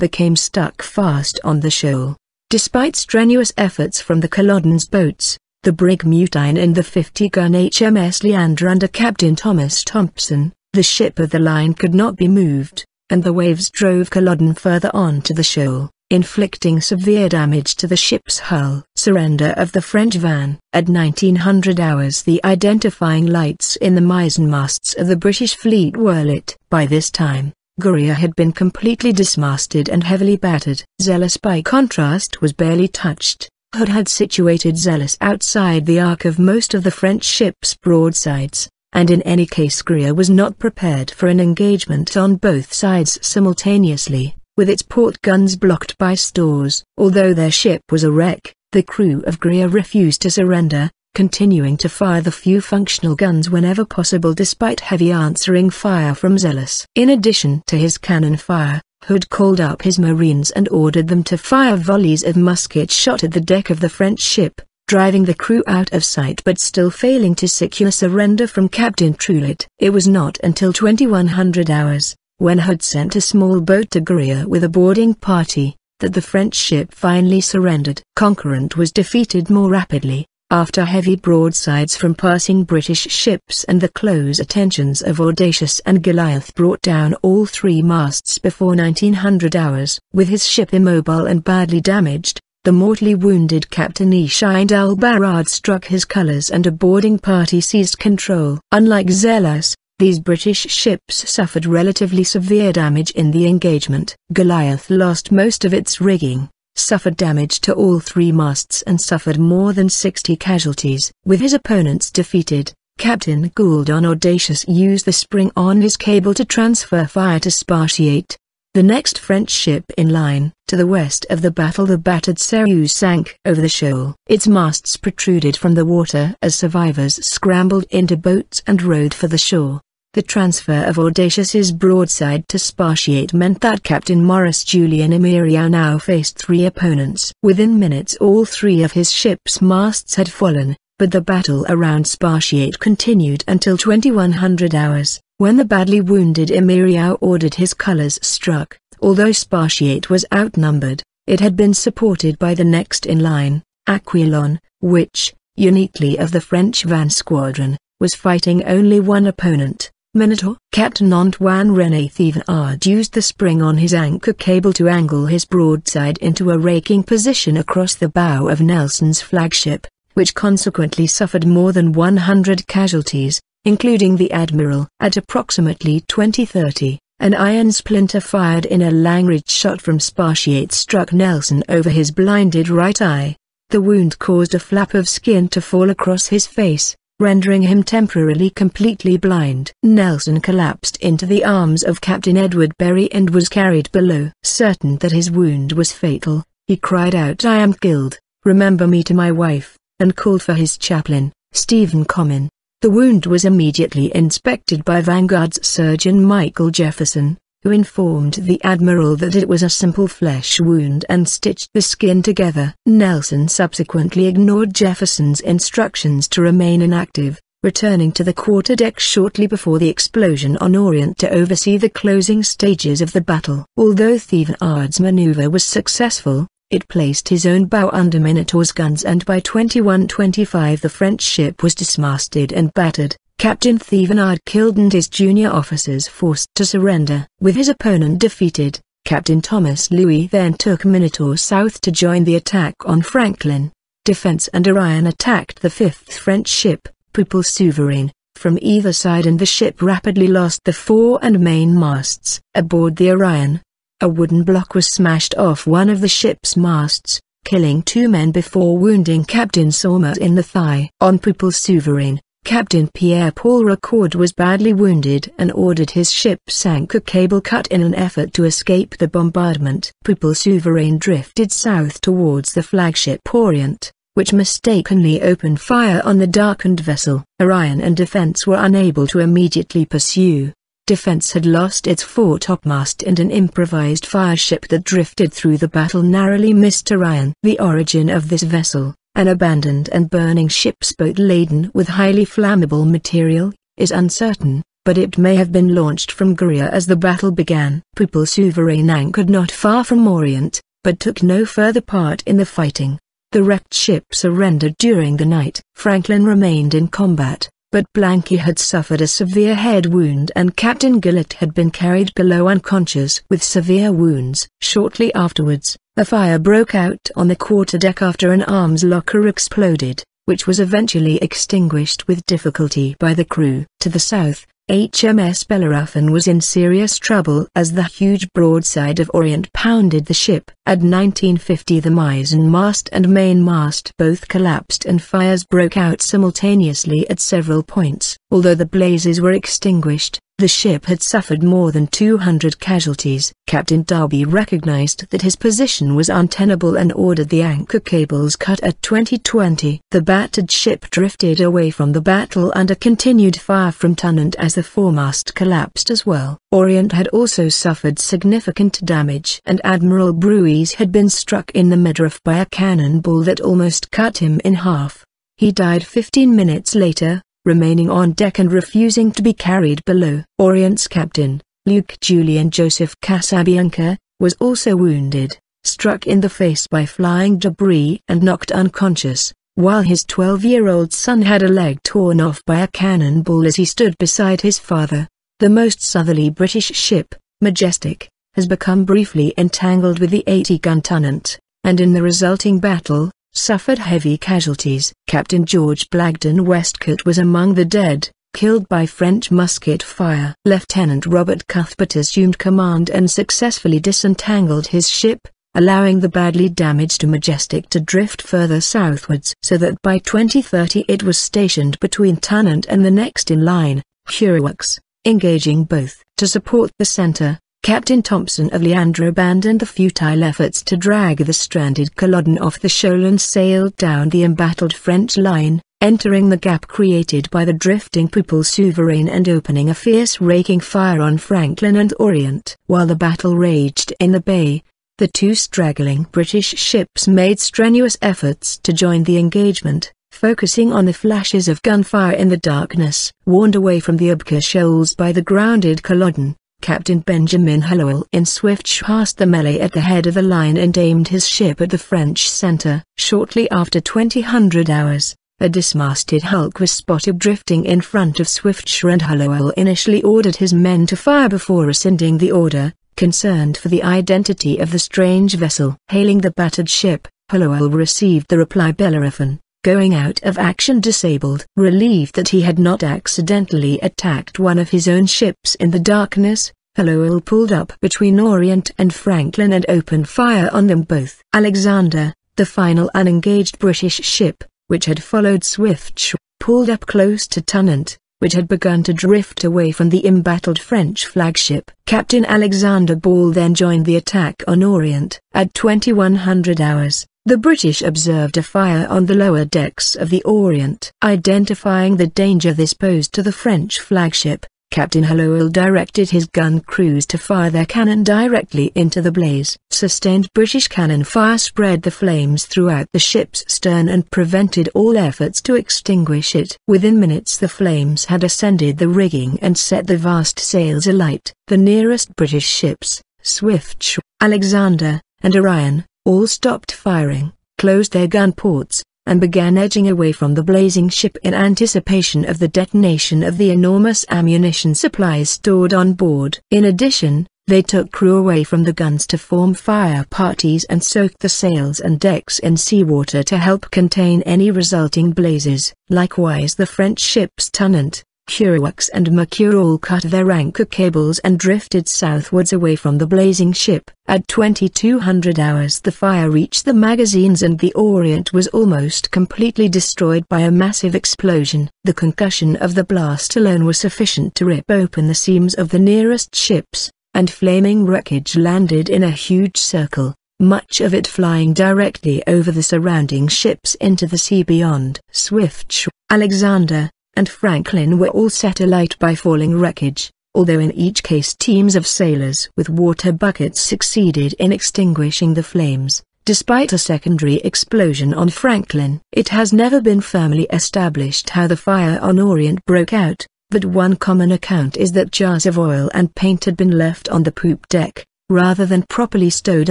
became stuck fast on the shoal. Despite strenuous efforts from the Culloden's boats, the brig mutined in the 50-gun HMS Leander under Captain Thomas Thompson. The ship of the line could not be moved, and the waves drove Culloden further on to the shoal, inflicting severe damage to the ship's hull. Surrender of the French van. At 1900 hours the identifying lights in the mizzenmasts of the British fleet were lit. By this time, Guerilla had been completely dismasted and heavily battered. Zealous by contrast was barely touched. Hood had situated Zealous outside the arc of most of the French ship's broadsides, and in any case Guerilla was not prepared for an engagement on both sides simultaneously, with its port guns blocked by stores. Although their ship was a wreck, the crew of Guerilla refused to surrender, continuing to fire the few functional guns whenever possible despite heavy answering fire from Zealous. In addition to his cannon fire, Hood called up his marines and ordered them to fire volleys of musket shot at the deck of the French ship, driving the crew out of sight but still failing to secure surrender from Captain Trulett. It was not until 2100 hours, when Hood sent a small boat to Guerilla with a boarding party, that the French ship finally surrendered. Conquerant was defeated more rapidly, after heavy broadsides from passing British ships and the close attentions of Audacious and Goliath brought down all three masts before 1900 hours. With his ship immobile and badly damaged, the mortally wounded Captain Eshind al-Barad struck his colours and a boarding party seized control. Unlike Zealous, these British ships suffered relatively severe damage in the engagement. Goliath lost most of its rigging, suffered damage to all three masts and suffered more than 60 casualties. With his opponents defeated, Captain Gould on Audacious used the spring on his cable to transfer fire to Spartiate, the next French ship in line. To the west of the battle the battered Sirius sank over the shoal. Its masts protruded from the water as survivors scrambled into boats and rowed for the shore. The transfer of Audacious's broadside to Spartiate meant that Captain Maurice Julian Emeryau now faced three opponents. Within minutes all three of his ship's masts had fallen, but the battle around Spartiate continued until 2100 hours, when the badly wounded Emeryau ordered his colours struck. Although Spartiate was outnumbered, it had been supported by the next in line, Aquilon, which, uniquely of the French van squadron, was fighting only one opponent. Minotaur. Captain Antoine René Thevenard used the spring on his anchor cable to angle his broadside into a raking position across the bow of Nelson's flagship, which consequently suffered more than 100 casualties, including the Admiral. At approximately 20:30, an iron splinter fired in a Langridge shot from Spartiate struck Nelson over his blinded right eye. The wound caused a flap of skin to fall across his face, rendering him temporarily completely blind. Nelson collapsed into the arms of Captain Edward Berry and was carried below. Certain that his wound was fatal, he cried out, "I am killed, remember me to my wife," and called for his chaplain, Stephen Comyn. The wound was immediately inspected by Vanguard's surgeon Michael Jefferson, who informed the Admiral that it was a simple flesh wound and stitched the skin together. Nelson subsequently ignored Jefferson's instructions to remain inactive, returning to the quarterdeck shortly before the explosion on Orient to oversee the closing stages of the battle. Although Thevenard's maneuver was successful, it placed his own bow under Minotaur's guns and by 21:25 the French ship was dismasted and battered. Captain Thevenard killed and his junior officers forced to surrender. With his opponent defeated, Captain Thomas Louis then took Minotaur south to join the attack on Franklin. Defense and Orion attacked the 5th French ship, Pupil Souverain, from either side and the ship rapidly lost the fore and main masts. Aboard the Orion, a wooden block was smashed off one of the ship's masts, killing 2 men before wounding Captain Sommer in the thigh. On Pupil Souverain, Captain Pierre-Paul Ricord was badly wounded and ordered his ship's anchor cable cut in an effort to escape the bombardment. Pupil Souverain drifted south towards the flagship Orient, which mistakenly opened fire on the darkened vessel. Orion and Defense were unable to immediately pursue. Defense had lost its fore-topmast and an improvised fireship that drifted through the battle narrowly missed Orion. The origin of this vessel, an abandoned and burning ship's boat laden with highly flammable material, is uncertain, but it may have been launched from Guria as the battle began. Pupil Souverain anchored not far from Orient, but took no further part in the fighting. The wrecked ship surrendered during the night. Franklin remained in combat, but Blanqui had suffered a severe head wound and Captain Gillett had been carried below unconscious with severe wounds. Shortly afterwards, a fire broke out on the quarterdeck after an arms locker exploded, which was eventually extinguished with difficulty by the crew. To the south, HMS Bellerophon was in serious trouble as the huge broadside of Orient pounded the ship. At 1950 the mizzenmast and mainmast both collapsed and fires broke out simultaneously at several points. Although the blazes were extinguished, the ship had suffered more than 200 casualties. Captain Darby recognized that his position was untenable and ordered the anchor cables cut at 2020. The battered ship drifted away from the battle under continued fire from Tonnant as the foremast collapsed as well. Orient had also suffered significant damage and Admiral Brueys had been struck in the midriff by a cannonball that almost cut him in half. He died 15 minutes later, remaining on deck and refusing to be carried below. Orient's captain, Luke Julian Joseph Casabianca, was also wounded, struck in the face by flying debris and knocked unconscious, while his 12-year-old son had a leg torn off by a cannonball as he stood beside his father. The most southerly British ship, Majestic, has become briefly entangled with the 80-gun Tonnant, and in the resulting battle, suffered heavy casualties. Captain George Blagden Westcott was among the dead, killed by French musket fire. Lieutenant Robert Cuthbert assumed command and successfully disentangled his ship, allowing the badly damaged Majestic to drift further southwards so that by 2030 it was stationed between Tonnant and the next in line, Hurwix, engaging both. To support the center, Captain Thompson of Leandra abandoned the futile efforts to drag the stranded Culloden off the shoal and sailed down the embattled French line, entering the gap created by the drifting Pupil Souverain and opening a fierce raking fire on Franklin and Orient. While the battle raged in the bay, the two straggling British ships made strenuous efforts to join the engagement, focusing on the flashes of gunfire in the darkness. Warned away from the Aboukir shoals by the grounded Culloden, Captain Benjamin Hallowell in Swift passed the melee at the head of the line and aimed his ship at the French center. Shortly after 2000 hours, a dismasted hulk was spotted drifting in front of Swiftshire and Hallowell initially ordered his men to fire before rescinding the order, concerned for the identity of the strange vessel. Hailing the battered ship, Hallowell received the reply Bellerophon, going out of action disabled. Relieved that he had not accidentally attacked one of his own ships in the darkness, Hallowell pulled up between Orient and Franklin and opened fire on them both. Alexander, the final unengaged British ship, which had followed Swiftshire, pulled up close to Tonnant, which had begun to drift away from the embattled French flagship. Captain Alexander Ball then joined the attack on Orient. At 2100 hours, the British observed a fire on the lower decks of the Orient. Identifying the danger this posed to the French flagship, Captain Hallowell directed his gun crews to fire their cannon directly into the blaze. Sustained British cannon fire spread the flames throughout the ship's stern and prevented all efforts to extinguish it. Within minutes the flames had ascended the rigging and set the vast sails alight. The nearest British ships, Swiftshire, Alexander, and Orion, all stopped firing, closed their gun ports, and began edging away from the blazing ship in anticipation of the detonation of the enormous ammunition supplies stored on board. In addition, they took crew away from the guns to form fire parties and soaked the sails and decks in seawater to help contain any resulting blazes. Likewise the French ships Tonnant, Cuirax and Mercure all cut their anchor cables and drifted southwards away from the blazing ship. At 2200 hours the fire reached the magazines and the Orient was almost completely destroyed by a massive explosion. The concussion of the blast alone was sufficient to rip open the seams of the nearest ships, and flaming wreckage landed in a huge circle, much of it flying directly over the surrounding ships into the sea beyond. Swift, Alexander, and Franklin were all set alight by falling wreckage, although in each case teams of sailors with water buckets succeeded in extinguishing the flames. Despite a secondary explosion on Franklin, it has never been firmly established how the fire on Orient broke out, but one common account is that jars of oil and paint had been left on the poop deck, rather than properly stowed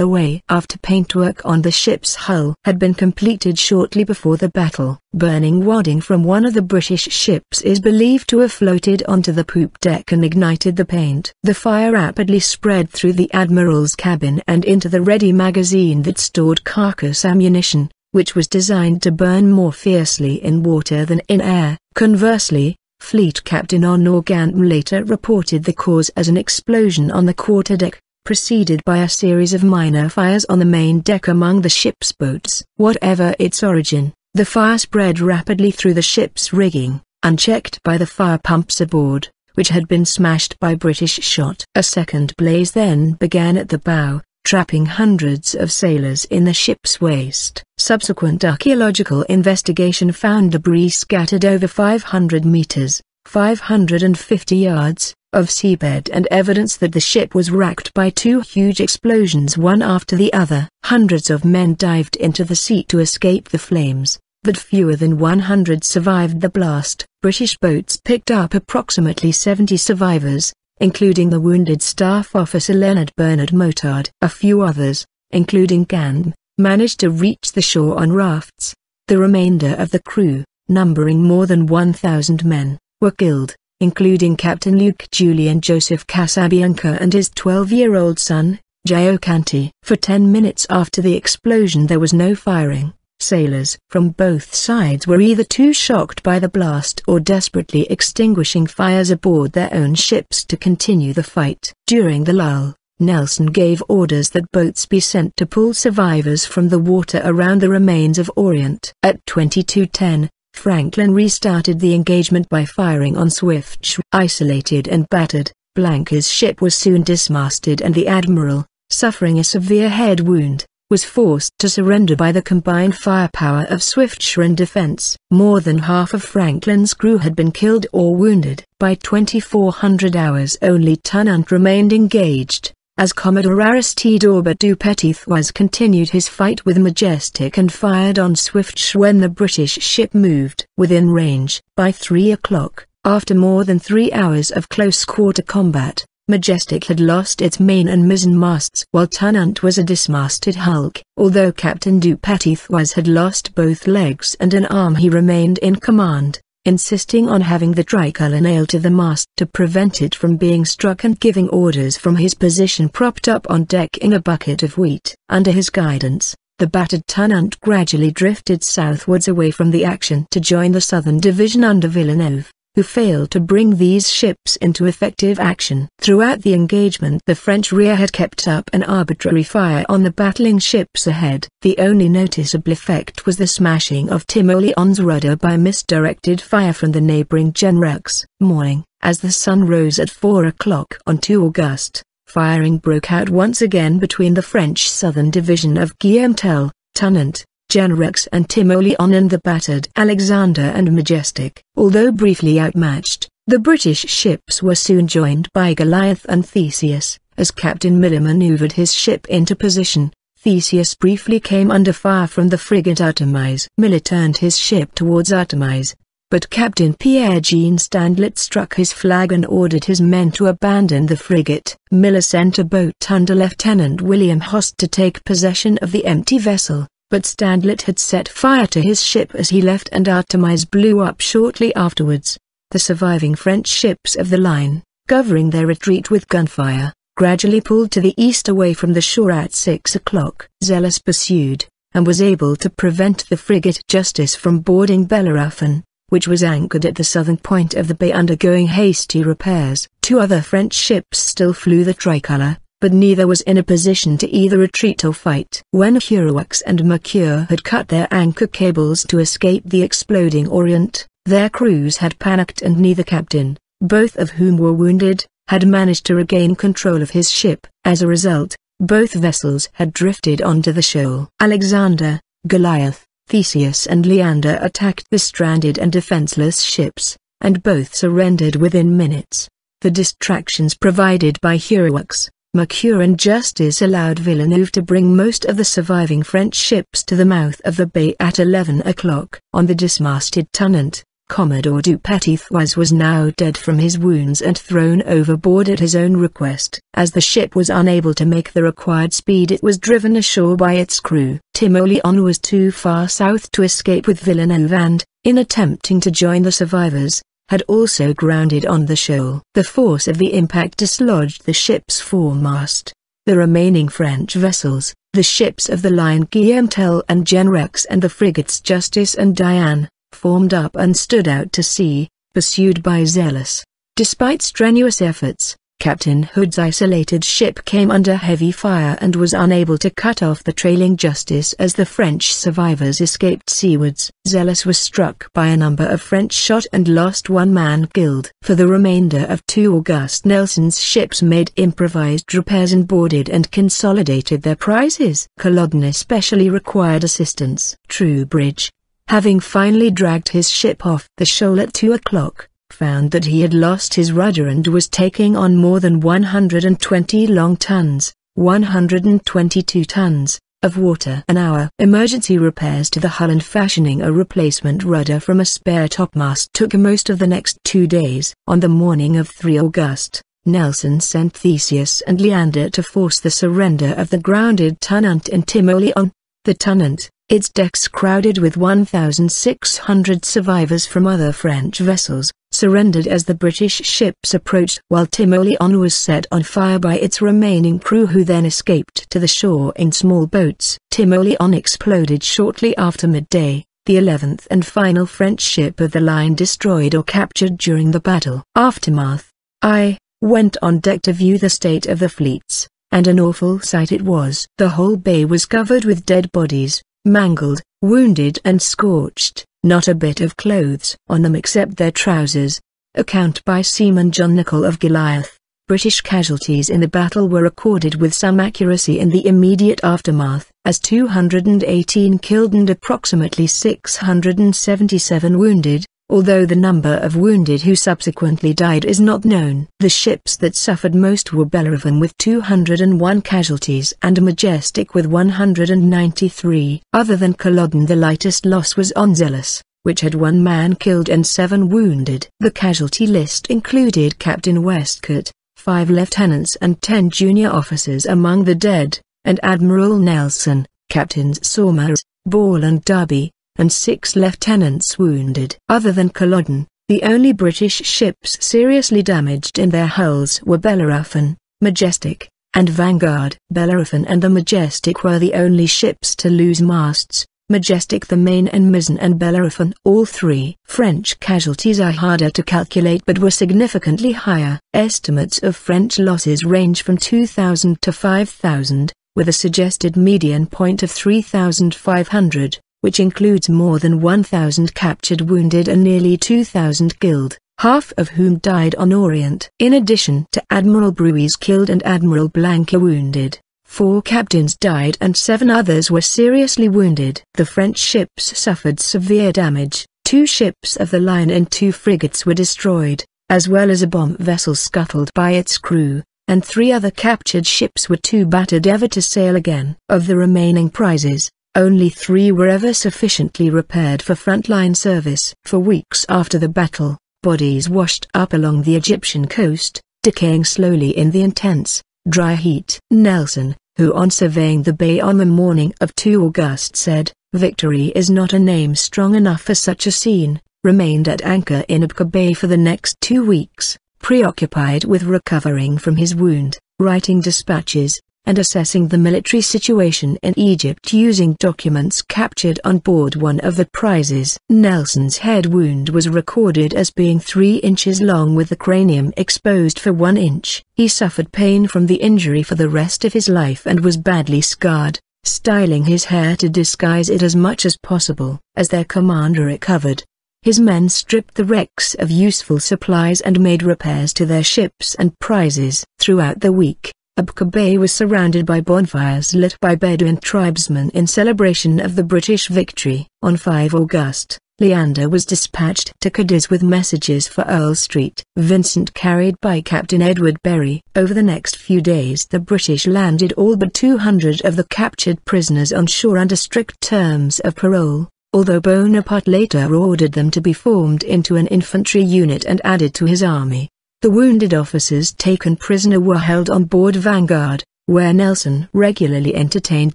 away after paintwork on the ship's hull had been completed shortly before the battle. Burning wadding from one of the British ships is believed to have floated onto the poop deck and ignited the paint. The fire rapidly spread through the admiral's cabin and into the ready magazine that stored carcass ammunition, which was designed to burn more fiercely in water than in air. Conversely, Fleet Captain O'Norgan later reported the cause as an explosion on the quarterdeck, preceded by a series of minor fires on the main deck among the ship's boats. Whatever its origin, the fire spread rapidly through the ship's rigging, unchecked by the fire pumps aboard, which had been smashed by British shot. A second blaze then began at the bow, trapping hundreds of sailors in the ship's waist. Subsequent archaeological investigation found debris scattered over 500 meters, 550 yards, of seabed and evidence that the ship was racked by two huge explosions one after the other. Hundreds of men dived into the sea to escape the flames, but fewer than 100 survived the blast. British boats picked up approximately 70 survivors, including the wounded staff officer Leonard Bernard Motard. A few others, including Gand, managed to reach the shore on rafts. The remainder of the crew, numbering more than 1,000 men, were killed, including Captain Luke Julian Joseph Casabianca and his 12-year-old son, Giocanti. For 10 minutes after the explosion there was no firing. Sailors from both sides were either too shocked by the blast or desperately extinguishing fires aboard their own ships to continue the fight. During the lull, Nelson gave orders that boats be sent to pull survivors from the water around the remains of Orient. At 22:10, Franklin restarted the engagement by firing on Swift. Isolated and battered, Blanca's ship was soon dismasted and the admiral, suffering a severe head wound, was forced to surrender by the combined firepower of Swift and defense. More than half of Franklin's crew had been killed or wounded. By 2400 hours only Tennant remained engaged, as Commodore Aristide Aubert du Petit-Thouars continued his fight with Majestic and fired on Swift when the British ship moved within range. By 3 o'clock, after more than 3 hours of close-quarter combat, Majestic had lost its main and mizzen masts while Tennant was a dismasted hulk. Although Captain du Petit-Thouars had lost both legs and an arm, he remained in command, insisting on having the tricolour nailed to the mast to prevent it from being struck and giving orders from his position propped up on deck in a bucket of wheat. Under his guidance, the battered Tennant gradually drifted southwards away from the action to join the southern division under Villeneuve, who failed to bring these ships into effective action. Throughout the engagement the French rear had kept up an arbitrary fire on the battling ships ahead. The only noticeable effect was the smashing of Timoleon's rudder by misdirected fire from the neighboring Genrex. Morning, as the sun rose at 4 o'clock on 2 August, firing broke out once again between the French southern division of Guillaume Tell, Tennant, Genrex and Timoleon and the battered Alexander and Majestic. Although briefly outmatched, the British ships were soon joined by Goliath and Theseus. As Captain Miller manoeuvred his ship into position, Theseus briefly came under fire from the frigate Artemise. Miller turned his ship towards Artemise, but Captain Pierre-Jean Standlet struck his flag and ordered his men to abandon the frigate. Miller sent a boat under Lieutenant William Host to take possession of the empty vessel, but Standlet had set fire to his ship as he left and Artemise blew up shortly afterwards. The surviving French ships of the line, covering their retreat with gunfire, gradually pulled to the east away from the shore at 6 o'clock. Zealous pursued, and was able to prevent the frigate Justice from boarding Bellerophon, which was anchored at the southern point of the bay undergoing hasty repairs. 2 other French ships still flew the tricolour, but neither was in a position to either retreat or fight. When Héroux and Mercure had cut their anchor cables to escape the exploding Orient, their crews had panicked and neither captain, both of whom were wounded, had managed to regain control of his ship. As a result, both vessels had drifted onto the shoal. Alexander, Goliath, Theseus and Leander attacked the stranded and defenseless ships, and both surrendered within minutes. The distractions provided by Héroux, Mercure and Justice allowed Villeneuve to bring most of the surviving French ships to the mouth of the bay at 11 o'clock. On the dismasted Tonnant, Commodore du Petit-Thouars was now dead from his wounds and thrown overboard at his own request. As the ship was unable to make the required speed, it was driven ashore by its crew. Timoleon was too far south to escape with Villeneuve and, in attempting to join the survivors, had also grounded on the shoal. The force of the impact dislodged the ship's foremast. The remaining French vessels, the ships of the line Guillaume Tell and Genrex and the frigates Justice and Diane, formed up and stood out to sea, pursued by Zealous. Despite strenuous efforts, Captain Hood's isolated ship came under heavy fire and was unable to cut off the trailing Justice as the French survivors escaped seawards. Zealous was struck by a number of French shot and lost 1 man killed. For the remainder of 2 August, Nelson's ships made improvised repairs and boarded and consolidated their prizes. Culloden especially required assistance. Troubridge, having finally dragged his ship off the shoal at 2 o'clock, found that he had lost his rudder and was taking on more than 120 long tons, 122 tons, of water an hour. Emergency repairs to the hull and fashioning a replacement rudder from a spare topmast took most of the next 2 days. On the morning of 3 August, Nelson sent Theseus and Leander to force the surrender of the grounded Tonnant and Timoleon. The Tonnant, its decks crowded with 1,600 survivors from other French vessels, surrendered as the British ships approached, while Timoleon was set on fire by its remaining crew, who then escaped to the shore in small boats. Timoleon exploded shortly after midday, the 11th and final French ship of the line destroyed or captured during the battle. Aftermath. I went on deck to view the state of the fleets, and an awful sight it was. The whole bay was covered with dead bodies, mangled, wounded and scorched, not a bit of clothes on them except their trousers. Account by Seaman John Nichol of Goliath. British casualties in the battle were recorded with some accuracy in the immediate aftermath, as 218 killed and approximately 677 wounded, although the number of wounded who subsequently died is not known. The ships that suffered most were Bellerophon with 201 casualties and Majestic with 193. Other than Culloden, the lightest loss was on Zealous, which had 1 man killed and 7 wounded. The casualty list included Captain Westcott, 5 lieutenants and 10 junior officers among the dead, and Admiral Nelson, Captains Somers, Ball and Derby, and 6 lieutenants wounded. Other than Culloden, the only British ships seriously damaged in their hulls were Bellerophon, Majestic, and Vanguard. Bellerophon and the Majestic were the only ships to lose masts, Majestic the main and mizzen, and Bellerophon all 3. French casualties are harder to calculate but were significantly higher. Estimates of French losses range from 2,000 to 5,000, with a suggested median point of 3,500. Which includes more than 1,000 captured, wounded and nearly 2,000 killed, half of whom died on Orient. In addition to Admiral Brueys killed and Admiral Blanquer wounded, 4 captains died and 7 others were seriously wounded. The French ships suffered severe damage. 2 ships of the line and 2 frigates were destroyed, as well as a bomb vessel scuttled by its crew, and 3 other captured ships were too battered ever to sail again. Of the remaining prizes, only 3 were ever sufficiently repaired for frontline service. For weeks after the battle, bodies washed up along the Egyptian coast, decaying slowly in the intense, dry heat. Nelson, who on surveying the bay on the morning of 2 August said, "Victory is not a name strong enough for such a scene," remained at anchor in Aboukir Bay for the next 2 weeks, preoccupied with recovering from his wound, writing dispatches, and assessing the military situation in Egypt using documents captured on board one of the prizes. Nelson's head wound was recorded as being 3 inches long with the cranium exposed for 1 inch. He suffered pain from the injury for the rest of his life and was badly scarred, styling his hair to disguise it as much as possible. As their commander recovered, his men stripped the wrecks of useful supplies and made repairs to their ships and prizes. Throughout the week, Aboukir Bay was surrounded by bonfires lit by Bedouin tribesmen in celebration of the British victory. On 5 August, Leander was dispatched to Cadiz with messages for Earl Street. Vincent carried by Captain Edward Berry. Over the next few days the British landed all but 200 of the captured prisoners on shore under strict terms of parole, although Bonaparte later ordered them to be formed into an infantry unit and added to his army. The wounded officers taken prisoner were held on board Vanguard, where Nelson regularly entertained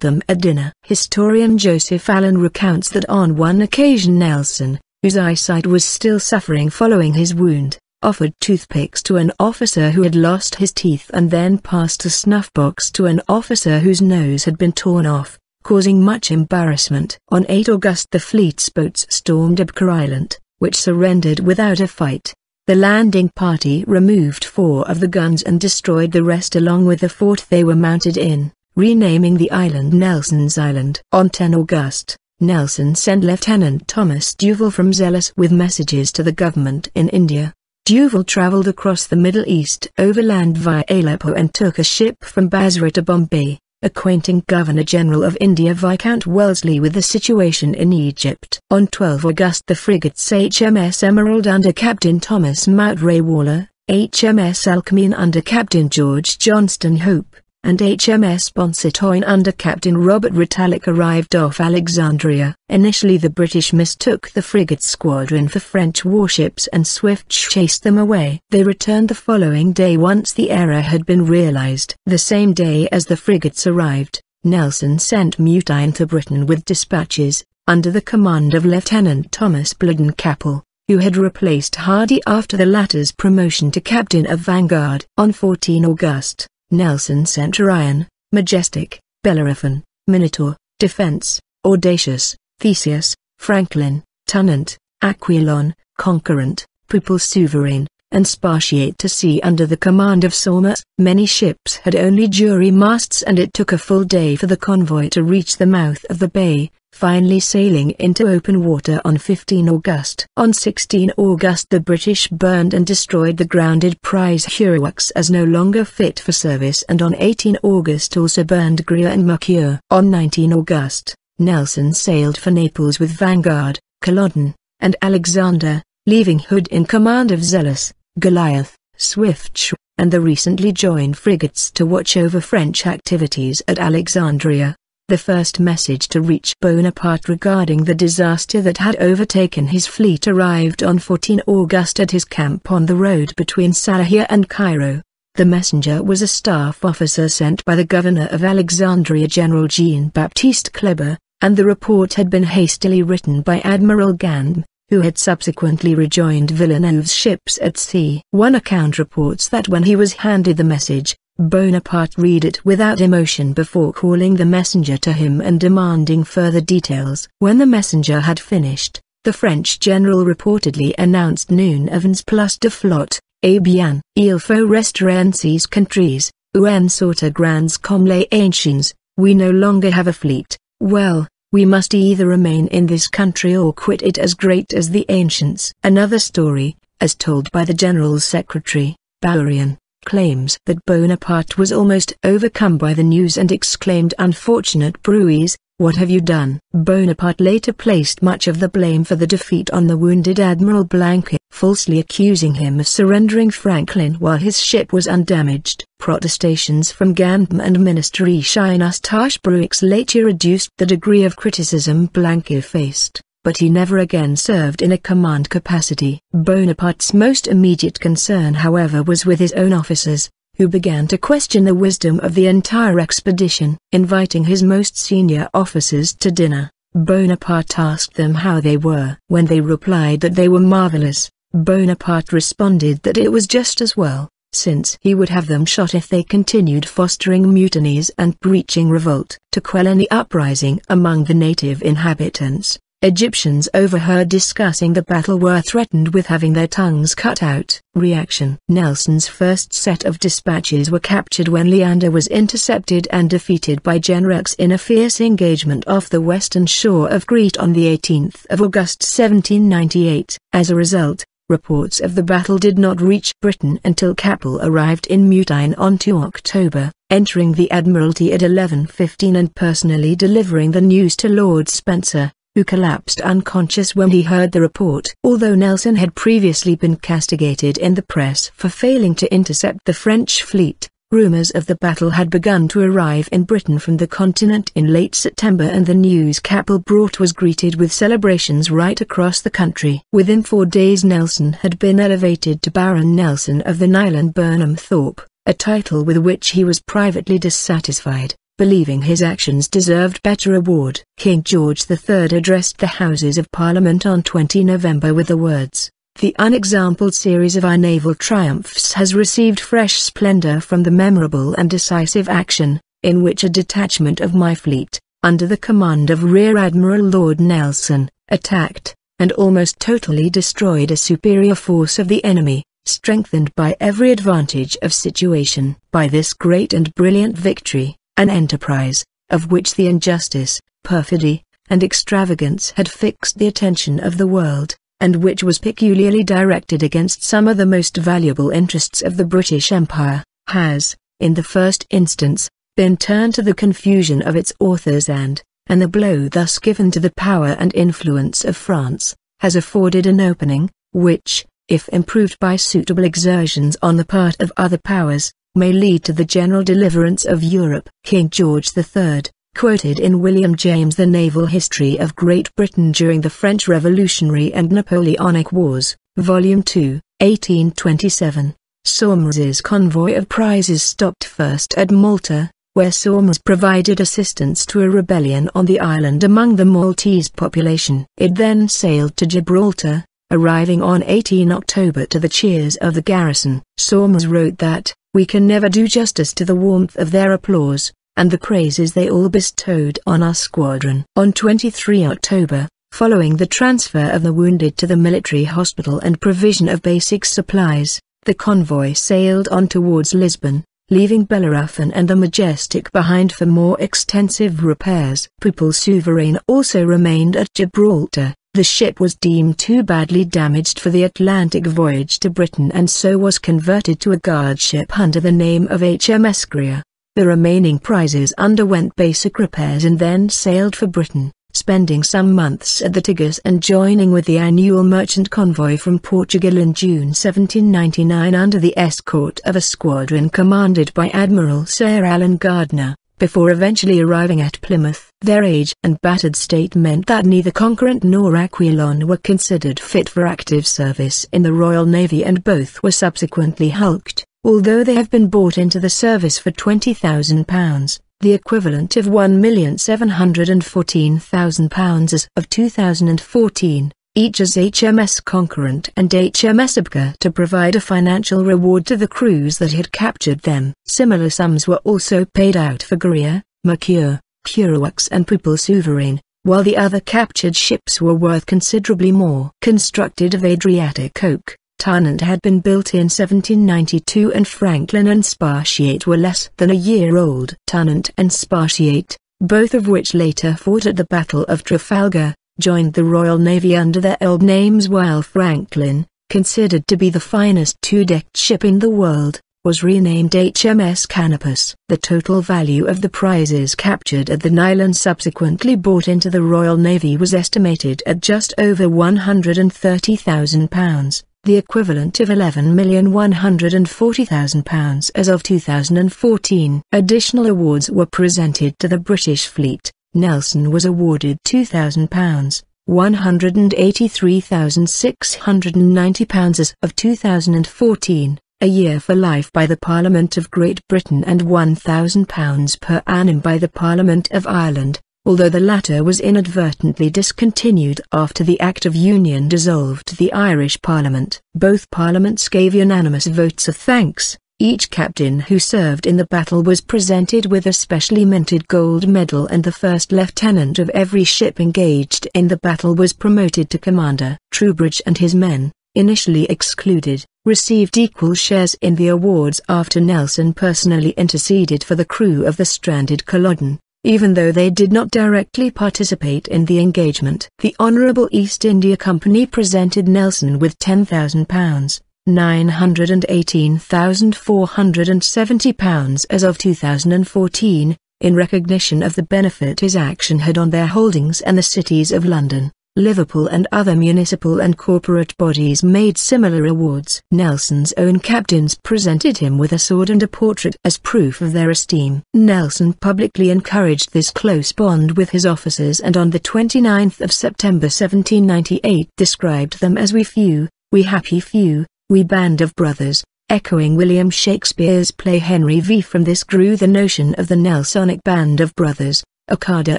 them at dinner. Historian Joseph Allen recounts that on one occasion Nelson, whose eyesight was still suffering following his wound, offered toothpicks to an officer who had lost his teeth and then passed a snuff box to an officer whose nose had been torn off, causing much embarrassment. On 8 August the fleet's boats stormed Aboukir Island, which surrendered without a fight. The landing party removed 4 of the guns and destroyed the rest along with the fort they were mounted in, renaming the island Nelson's Island. On 10 August, Nelson sent Lieutenant Thomas Duvall from Zealous with messages to the government in India. Duvall travelled across the Middle East overland via Aleppo and took a ship from Basra to Bombay, acquainting Governor-General of India Viscount Wellesley with the situation in Egypt. On 12 August the frigates HMS Emerald under Captain Thomas Mountray Waller, HMS Alcmene under Captain George Johnston Hope, and HMS Bonsettoine under Captain Robert Retallack arrived off Alexandria. Initially the British mistook the frigate squadron for French warships and swift chased them away. They returned the following day once the error had been realized. The same day as the frigates arrived, Nelson sent Mutine to Britain with dispatches, under the command of Lieutenant Thomas Bluden Capel, who had replaced Hardy after the latter's promotion to captain of Vanguard. On 14 August, Nelson sent Orion, Majestic, Bellerophon, Minotaur, Defense, Audacious, Theseus, Franklin, Tonnant, Aquilon, Conquerant, Pupil Souverain, and Spartiate to sea under the command of Somers. Many ships had only jury masts and it took a full day for the convoy to reach the mouth of the bay, finally sailing into open water on 15 August. On 16 August the British burned and destroyed the grounded prize Huroux as no longer fit for service, and on 18 August also burned Greer and Mercure. On 19 August, Nelson sailed for Naples with Vanguard, Culloden, and Alexander, leaving Hood in command of Zealous, Goliath, Swift, and the recently joined frigates to watch over French activities at Alexandria. The first message to reach Bonaparte regarding the disaster that had overtaken his fleet arrived on 14 August at his camp on the road between Salahia and Cairo. The messenger was a staff officer sent by the governor of Alexandria, General Jean-Baptiste Kleber, and the report had been hastily written by Admiral Gand, who had subsequently rejoined Villeneuve's ships at sea. One account reports that when he was handed the message, Bonaparte read it without emotion before calling the messenger to him and demanding further details. When the messenger had finished, the French general reportedly announced "Nous n'avons plus de flotte, eh bien, il faut rester en ces contrées, ou en sortir grands comme les anciens, we no longer have a fleet, well, we must either remain in this country or quit it as great as the ancients." Another story, as told by the general's secretary, Bourrienne, claims that Bonaparte was almost overcome by the news and exclaimed, "Unfortunate Bruys, what have you done?" Bonaparte later placed much of the blame for the defeat on the wounded Admiral Blanquet, falsely accusing him of surrendering Franklin while his ship was undamaged. Protestations from Gandm and Minister Etienne Eustache Bruix later reduced the degree of criticism Blanquet faced, but he never again served in a command capacity. Bonaparte's most immediate concern, however, was with his own officers, who began to question the wisdom of the entire expedition. Inviting his most senior officers to dinner, Bonaparte asked them how they were. When they replied that they were marvelous, Bonaparte responded that it was just as well, since he would have them shot if they continued fostering mutinies and preaching revolt. To quell any uprising among the native inhabitants, Egyptians overheard discussing the battle were threatened with having their tongues cut out. Reaction. Nelson's first set of dispatches were captured when Leander was intercepted and defeated by Genrex in a fierce engagement off the western shore of Crete on the 18th of August 1798. As a result, reports of the battle did not reach Britain until Capel arrived in Mutine on 2 October, entering the Admiralty at 11:15 and personally delivering the news to Lord Spencer, who collapsed unconscious when he heard the report. Although Nelson had previously been castigated in the press for failing to intercept the French fleet, rumors of the battle had begun to arrive in Britain from the continent in late September, and the news Capel brought was greeted with celebrations right across the country. Within 4 days Nelson had been elevated to Baron Nelson of the Nile and Burnham Thorpe, a title with which he was privately dissatisfied, believing his actions deserved better reward. King George III addressed the Houses of Parliament on 20 November with the words, "The unexampled series of our naval triumphs has received fresh splendor from the memorable and decisive action, in which a detachment of my fleet, under the command of Rear-Admiral Lord Nelson, attacked, and almost totally destroyed a superior force of the enemy, strengthened by every advantage of situation. By this great and brilliant victory, an enterprise, of which the injustice, perfidy, and extravagance had fixed the attention of the world, and which was peculiarly directed against some of the most valuable interests of the British Empire, has, in the first instance, been turned to the confusion of its authors and the blow thus given to the power and influence of France, has afforded an opening, which, if improved by suitable exertions on the part of other powers, may lead to the general deliverance of Europe." King George III, quoted in William James' The Naval History of Great Britain during the French Revolutionary and Napoleonic Wars, Volume 2, 1827. Somers's convoy of prizes stopped first at Malta, where Somers provided assistance to a rebellion on the island among the Maltese population. It then sailed to Gibraltar, arriving on 18 October to the cheers of the garrison. Somers wrote that, "We can never do justice to the warmth of their applause, and the praises they all bestowed on our squadron." On 23 October, following the transfer of the wounded to the military hospital and provision of basic supplies, the convoy sailed on towards Lisbon, leaving Bellerophon and the Majestic behind for more extensive repairs. Pupil Souverain also remained at Gibraltar. The ship was deemed too badly damaged for the Atlantic voyage to Britain and so was converted to a guard ship under the name of HMS Greer. The remaining prizes underwent basic repairs and then sailed for Britain, spending some months at the Tagus and joining with the annual merchant convoy from Portugal in June 1799 under the escort of a squadron commanded by Admiral Sir Alan Gardner, before eventually arriving at Plymouth. Their age and battered state meant that neither Conquerant nor Aquilon were considered fit for active service in the Royal Navy, and both were subsequently hulked, although they have been bought into the service for £20,000, the equivalent of £1,714,000 as of 2014. Each as HMS Conquerant and HMS Aboukir, to provide a financial reward to the crews that had captured them. Similar sums were also paid out for Greer, Mercure, Curawux and Pupil Souverain, while the other captured ships were worth considerably more. Constructed of Adriatic oak, Tennant had been built in 1792 and Franklin and Spartiate were less than a year old. Tennant and Spartiate, both of which later fought at the Battle of Trafalgar, joined the Royal Navy under their old names, while Franklin, considered to be the finest two-decked ship in the world, was renamed HMS Canopus. The total value of the prizes captured at the Nile and subsequently bought into the Royal Navy was estimated at just over £130,000, the equivalent of £11,140,000 as of 2014. Additional awards were presented to the British fleet. Nelson was awarded £2,000, £183,690 as of 2014, a year for life by the Parliament of Great Britain and £1,000 per annum by the Parliament of Ireland, although the latter was inadvertently discontinued after the Act of Union dissolved the Irish Parliament. Both parliaments gave unanimous votes of thanks, Each captain who served in the battle was presented with a specially minted gold medal, and the first lieutenant of every ship engaged in the battle was promoted to commander. Troubridge and his men, initially excluded, received equal shares in the awards after Nelson personally interceded for the crew of the stranded Culloden, even though they did not directly participate in the engagement. The Honourable East India Company presented Nelson with £10,000, £918,470 as of 2014, in recognition of the benefit his action had on their holdings, and the cities of London, Liverpool and other municipal and corporate bodies made similar awards. Nelson's own captains presented him with a sword and a portrait as proof of their esteem. Nelson publicly encouraged this close bond with his officers, and on the 29th of September 1798 described them as "we few, we happy few, we band of brothers," echoing William Shakespeare's play Henry V. From this grew the notion of the Nelsonic band of brothers, a cadre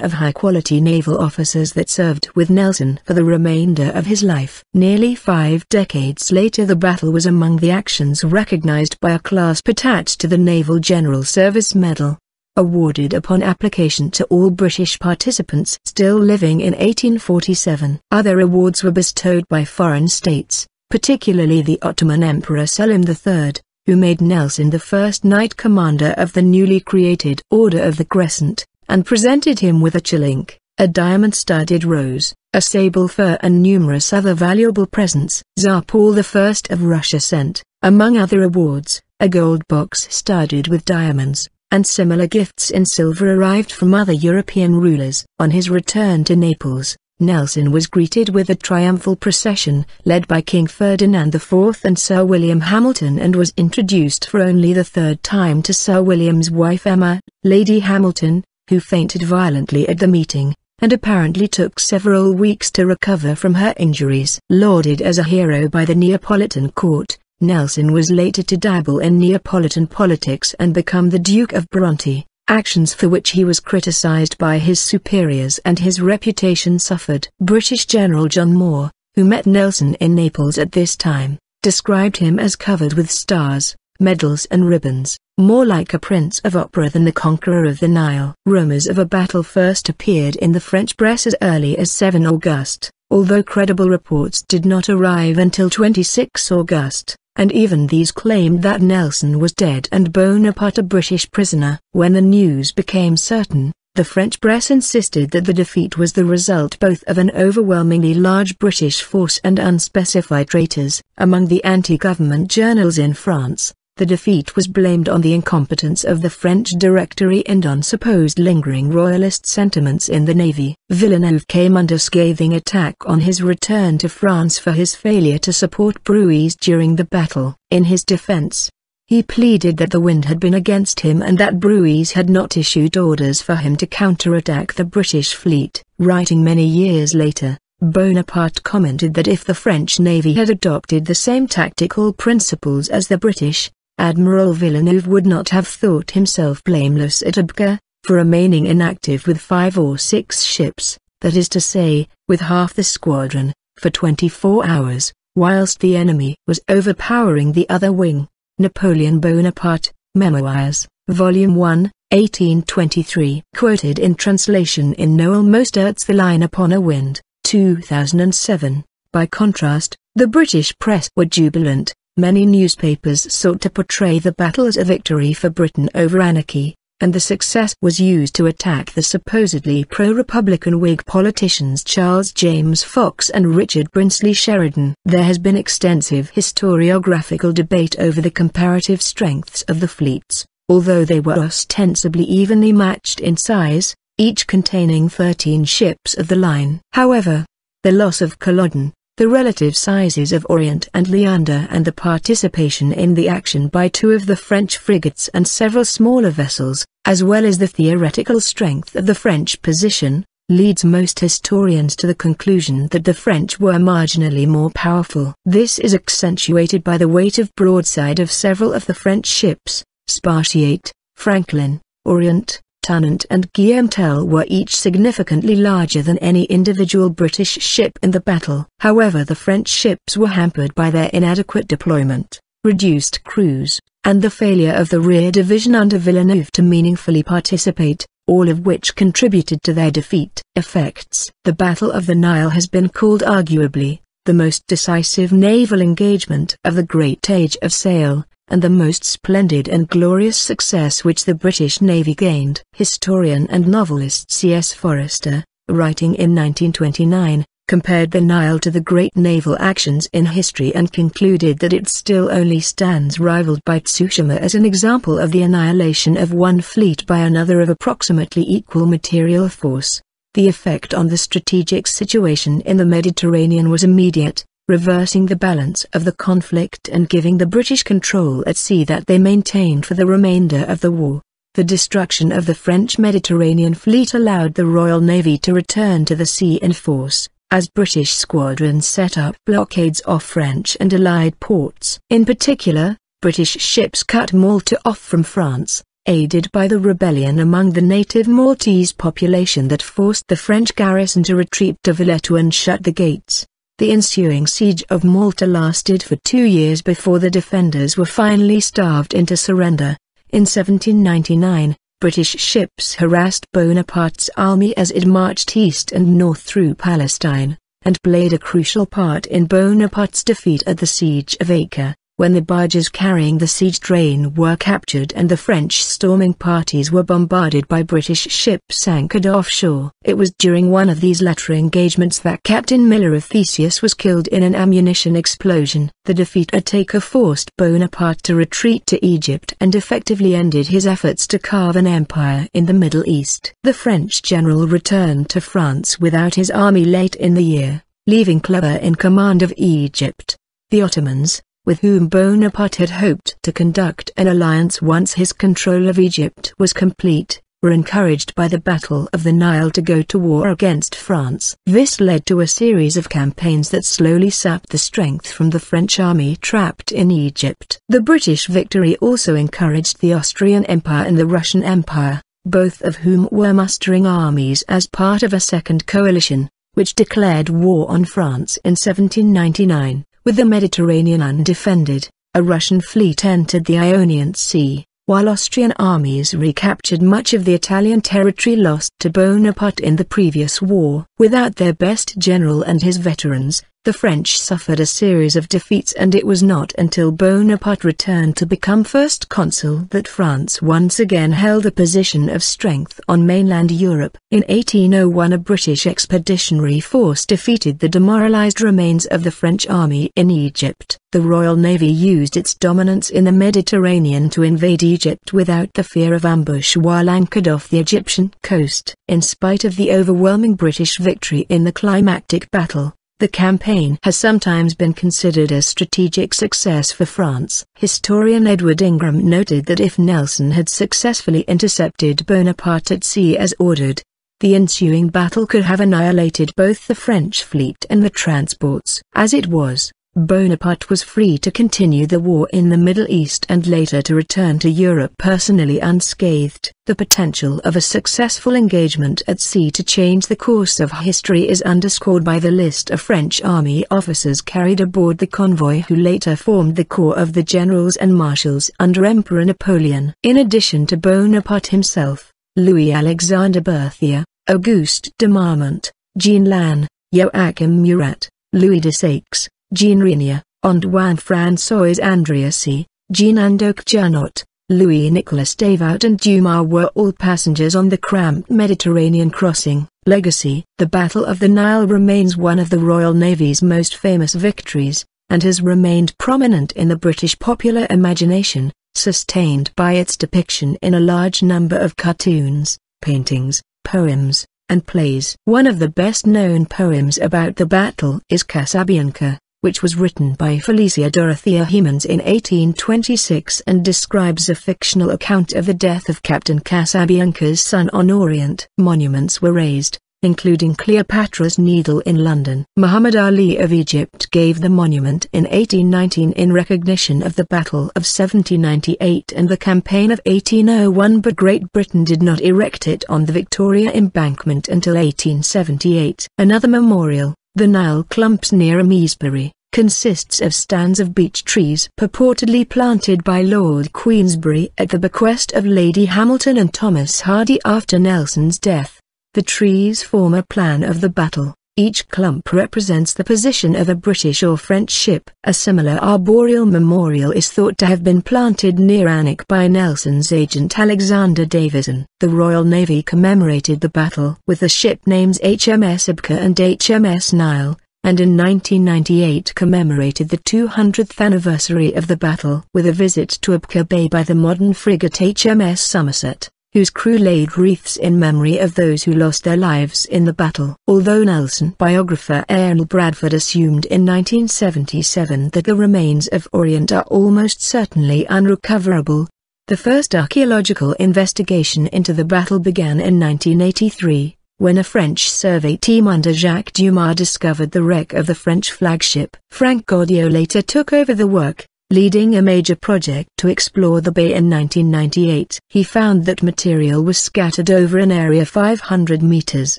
of high-quality naval officers that served with Nelson for the remainder of his life. Nearly 5 decades later, the battle was among the actions recognized by a clasp attached to the Naval General Service Medal, awarded upon application to all British participants still living in 1847. Other awards were bestowed by foreign states, particularly the Ottoman Emperor Selim III, who made Nelson the first Knight Commander of the newly created Order of the Crescent, and presented him with a chilink, a diamond-studded rose, a sable fur and numerous other valuable presents. Tsar Paul I of Russia sent, among other awards, a gold box studded with diamonds, and similar gifts in silver arrived from other European rulers. On his return to Naples, Nelson was greeted with a triumphal procession led by King Ferdinand IV and Sir William Hamilton, and was introduced for only the third time to Sir William's wife Emma, Lady Hamilton, who fainted violently at the meeting, and apparently took several weeks to recover from her injuries. Lauded as a hero by the Neapolitan court, Nelson was later to dabble in Neapolitan politics and become the Duke of Bronte, actions for which he was criticized by his superiors and his reputation suffered. British General John Moore, who met Nelson in Naples at this time, described him as covered with stars, medals and ribbons, more like a prince of opera than the conqueror of the Nile. Rumors of a battle first appeared in the French press as early as 7 August, although credible reports did not arrive until 26 August, and even these claimed that Nelson was dead and Bonaparte a British prisoner. When the news became certain, the French press insisted that the defeat was the result both of an overwhelmingly large British force and unspecified traitors. Among the anti-government journals in France, the defeat was blamed on the incompetence of the French Directory and on supposed lingering royalist sentiments in the navy. Villeneuve came under scathing attack on his return to France for his failure to support Brueys during the battle. In his defense, he pleaded that the wind had been against him and that Brueys had not issued orders for him to counterattack the British fleet. Writing many years later, Bonaparte commented that if the French navy had adopted the same tactical principles as the British, Admiral Villeneuve would not have thought himself blameless at Aboukir, for remaining inactive with 5 or 6 ships, that is to say, with half the squadron, for 24 hours, whilst the enemy was overpowering the other wing. Napoleon Bonaparte, Memoirs, Volume 1, 1823. Quoted in translation in Noel Mostert's The Line Upon a Wind, 2007. By contrast, the British press were jubilant. Many newspapers sought to portray the battle as a victory for Britain over anarchy, and the success was used to attack the supposedly pro-Republican Whig politicians Charles James Fox and Richard Brinsley Sheridan. There has been extensive historiographical debate over the comparative strengths of the fleets, although they were ostensibly evenly matched in size, each containing 13 ships of the line. However, the loss of Culloden, the relative sizes of Orient and Leander, and the participation in the action by 2 of the French frigates and several smaller vessels, as well as the theoretical strength of the French position, leads most historians to the conclusion that the French were marginally more powerful. This is accentuated by the weight of broadside of several of the French ships. Spartiate, Franklin, Orient, Tennant and Guillaume Tell were each significantly larger than any individual British ship in the battle. However, the French ships were hampered by their inadequate deployment, reduced crews, and the failure of the rear division under Villeneuve to meaningfully participate, all of which contributed to their defeat. Effects. The Battle of the Nile has been called arguably the most decisive naval engagement of the Great Age of Sail, and the most splendid and glorious success which the British Navy gained. Historian and novelist C.S. Forrester, writing in 1929, compared the Nile to the great naval actions in history and concluded that it still only stands rivaled by Tsushima as an example of the annihilation of one fleet by another of approximately equal material force. The effect on the strategic situation in the Mediterranean was immediate, reversing the balance of the conflict and giving the British control at sea that they maintained for the remainder of the war. The destruction of the French Mediterranean fleet allowed the Royal Navy to return to the sea in force, as British squadrons set up blockades off French and Allied ports. In particular, British ships cut Malta off from France, aided by the rebellion among the native Maltese population that forced the French garrison to retreat to Valletta and shut the gates. The ensuing siege of Malta lasted for 2 years before the defenders were finally starved into surrender. In 1799, British ships harassed Bonaparte's army as it marched east and north through Palestine, and played a crucial part in Bonaparte's defeat at the Siege of Acre, when the barges carrying the siege train were captured and the French storming parties were bombarded by British ships anchored offshore. It was during one of these latter engagements that Captain Miller of Theseus was killed in an ammunition explosion. The defeat at Acre forced Bonaparte to retreat to Egypt and effectively ended his efforts to carve an empire in the Middle East. The French general returned to France without his army late in the year, leaving Kleber in command of Egypt. The Ottomans, with whom Bonaparte had hoped to conduct an alliance once his control of Egypt was complete, were encouraged by the Battle of the Nile to go to war against France. This led to a series of campaigns that slowly sapped the strength from the French army trapped in Egypt. The British victory also encouraged the Austrian Empire and the Russian Empire, both of whom were mustering armies as part of a second coalition, which declared war on France in 1799. With the Mediterranean undefended, a Russian fleet entered the Ionian Sea, while Austrian armies recaptured much of the Italian territory lost to Bonaparte in the previous war. Without their best general and his veterans, the French suffered a series of defeats, and it was not until Bonaparte returned to become first consul that France once again held a position of strength on mainland Europe. In 1801 a British expeditionary force defeated the demoralized remains of the French army in Egypt. The Royal Navy used its dominance in the Mediterranean to invade Egypt without the fear of ambush while anchored off the Egyptian coast. In spite of the overwhelming British victory in the climactic battle, the campaign has sometimes been considered a strategic success for France. Historian Edward Ingram noted that if Nelson had successfully intercepted Bonaparte at sea as ordered, the ensuing battle could have annihilated both the French fleet and the transports. As it was, Bonaparte was free to continue the war in the Middle East and later to return to Europe personally unscathed. The potential of a successful engagement at sea to change the course of history is underscored by the list of French army officers carried aboard the convoy who later formed the corps of the generals and marshals under Emperor Napoleon. In addition to Bonaparte himself, Louis-Alexandre Berthier, Auguste de Marmont, Jean Lannes, Joachim Murat, Louis de Saix, Jean Renier, Antoine-François Andriassy, Jean-Andoc Janot, Louis-Nicolas Davout and Dumas were all passengers on the cramped Mediterranean crossing. Legacy. The Battle of the Nile remains one of the Royal Navy's most famous victories, and has remained prominent in the British popular imagination, sustained by its depiction in a large number of cartoons, paintings, poems, and plays. One of the best-known poems about the battle is Casabianca, which was written by Felicia Dorothea Hemans in 1826 and describes a fictional account of the death of Captain Casabianca's son on Orient. Monuments were raised, including Cleopatra's Needle in London. Muhammad Ali of Egypt gave the monument in 1819 in recognition of the Battle of 1798 and the campaign of 1801, but Great Britain did not erect it on the Victoria Embankment until 1878. Another memorial, the Nile Clumps near Amesbury, consists of stands of beech trees purportedly planted by Lord Queensberry at the bequest of Lady Hamilton and Thomas Hardy after Nelson's death. The trees form a plan of the battle. Each clump represents the position of a British or French ship. A similar arboreal memorial is thought to have been planted near Alnwick by Nelson's agent Alexander Davison. The Royal Navy commemorated the battle with the ship names HMS Aboukir and HMS Nile, and in 1998 commemorated the 200th anniversary of the battle with a visit to Aboukir Bay by the modern frigate HMS Somerset, whose crew laid wreaths in memory of those who lost their lives in the battle. Although Nelson biographer Aaron Bradford assumed in 1977 that the remains of Orient are almost certainly unrecoverable, the first archaeological investigation into the battle began in 1983, when a French survey team under Jacques Dumas discovered the wreck of the French flagship. Frank Gaudiot later took over the work, leading a major project to explore the bay in 1998. He found that material was scattered over an area 500 meters,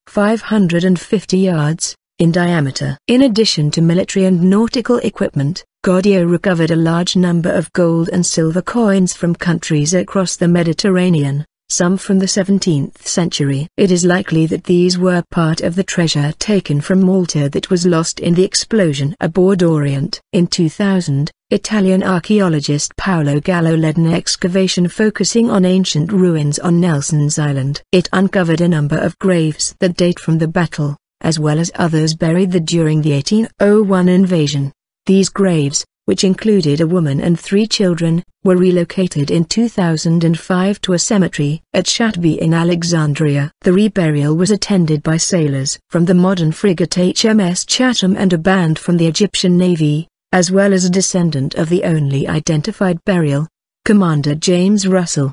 550 yards, in diameter. In addition to military and nautical equipment, Gaudiot recovered a large number of gold and silver coins from countries across the Mediterranean, some from the 17th century. It is likely that these were part of the treasure taken from Malta that was lost in the explosion aboard Orient. In 2000, Italian archaeologist Paolo Gallo led an excavation focusing on ancient ruins on Nelson's Island. It uncovered a number of graves that date from the battle, as well as others buried there during the 1801 invasion. These graves, which included a woman and 3 children, were relocated in 2005 to a cemetery at Chatby in Alexandria. The reburial was attended by sailors from the modern frigate HMS Chatham and a band from the Egyptian Navy, as well as a descendant of the only identified burial, Commander James Russell.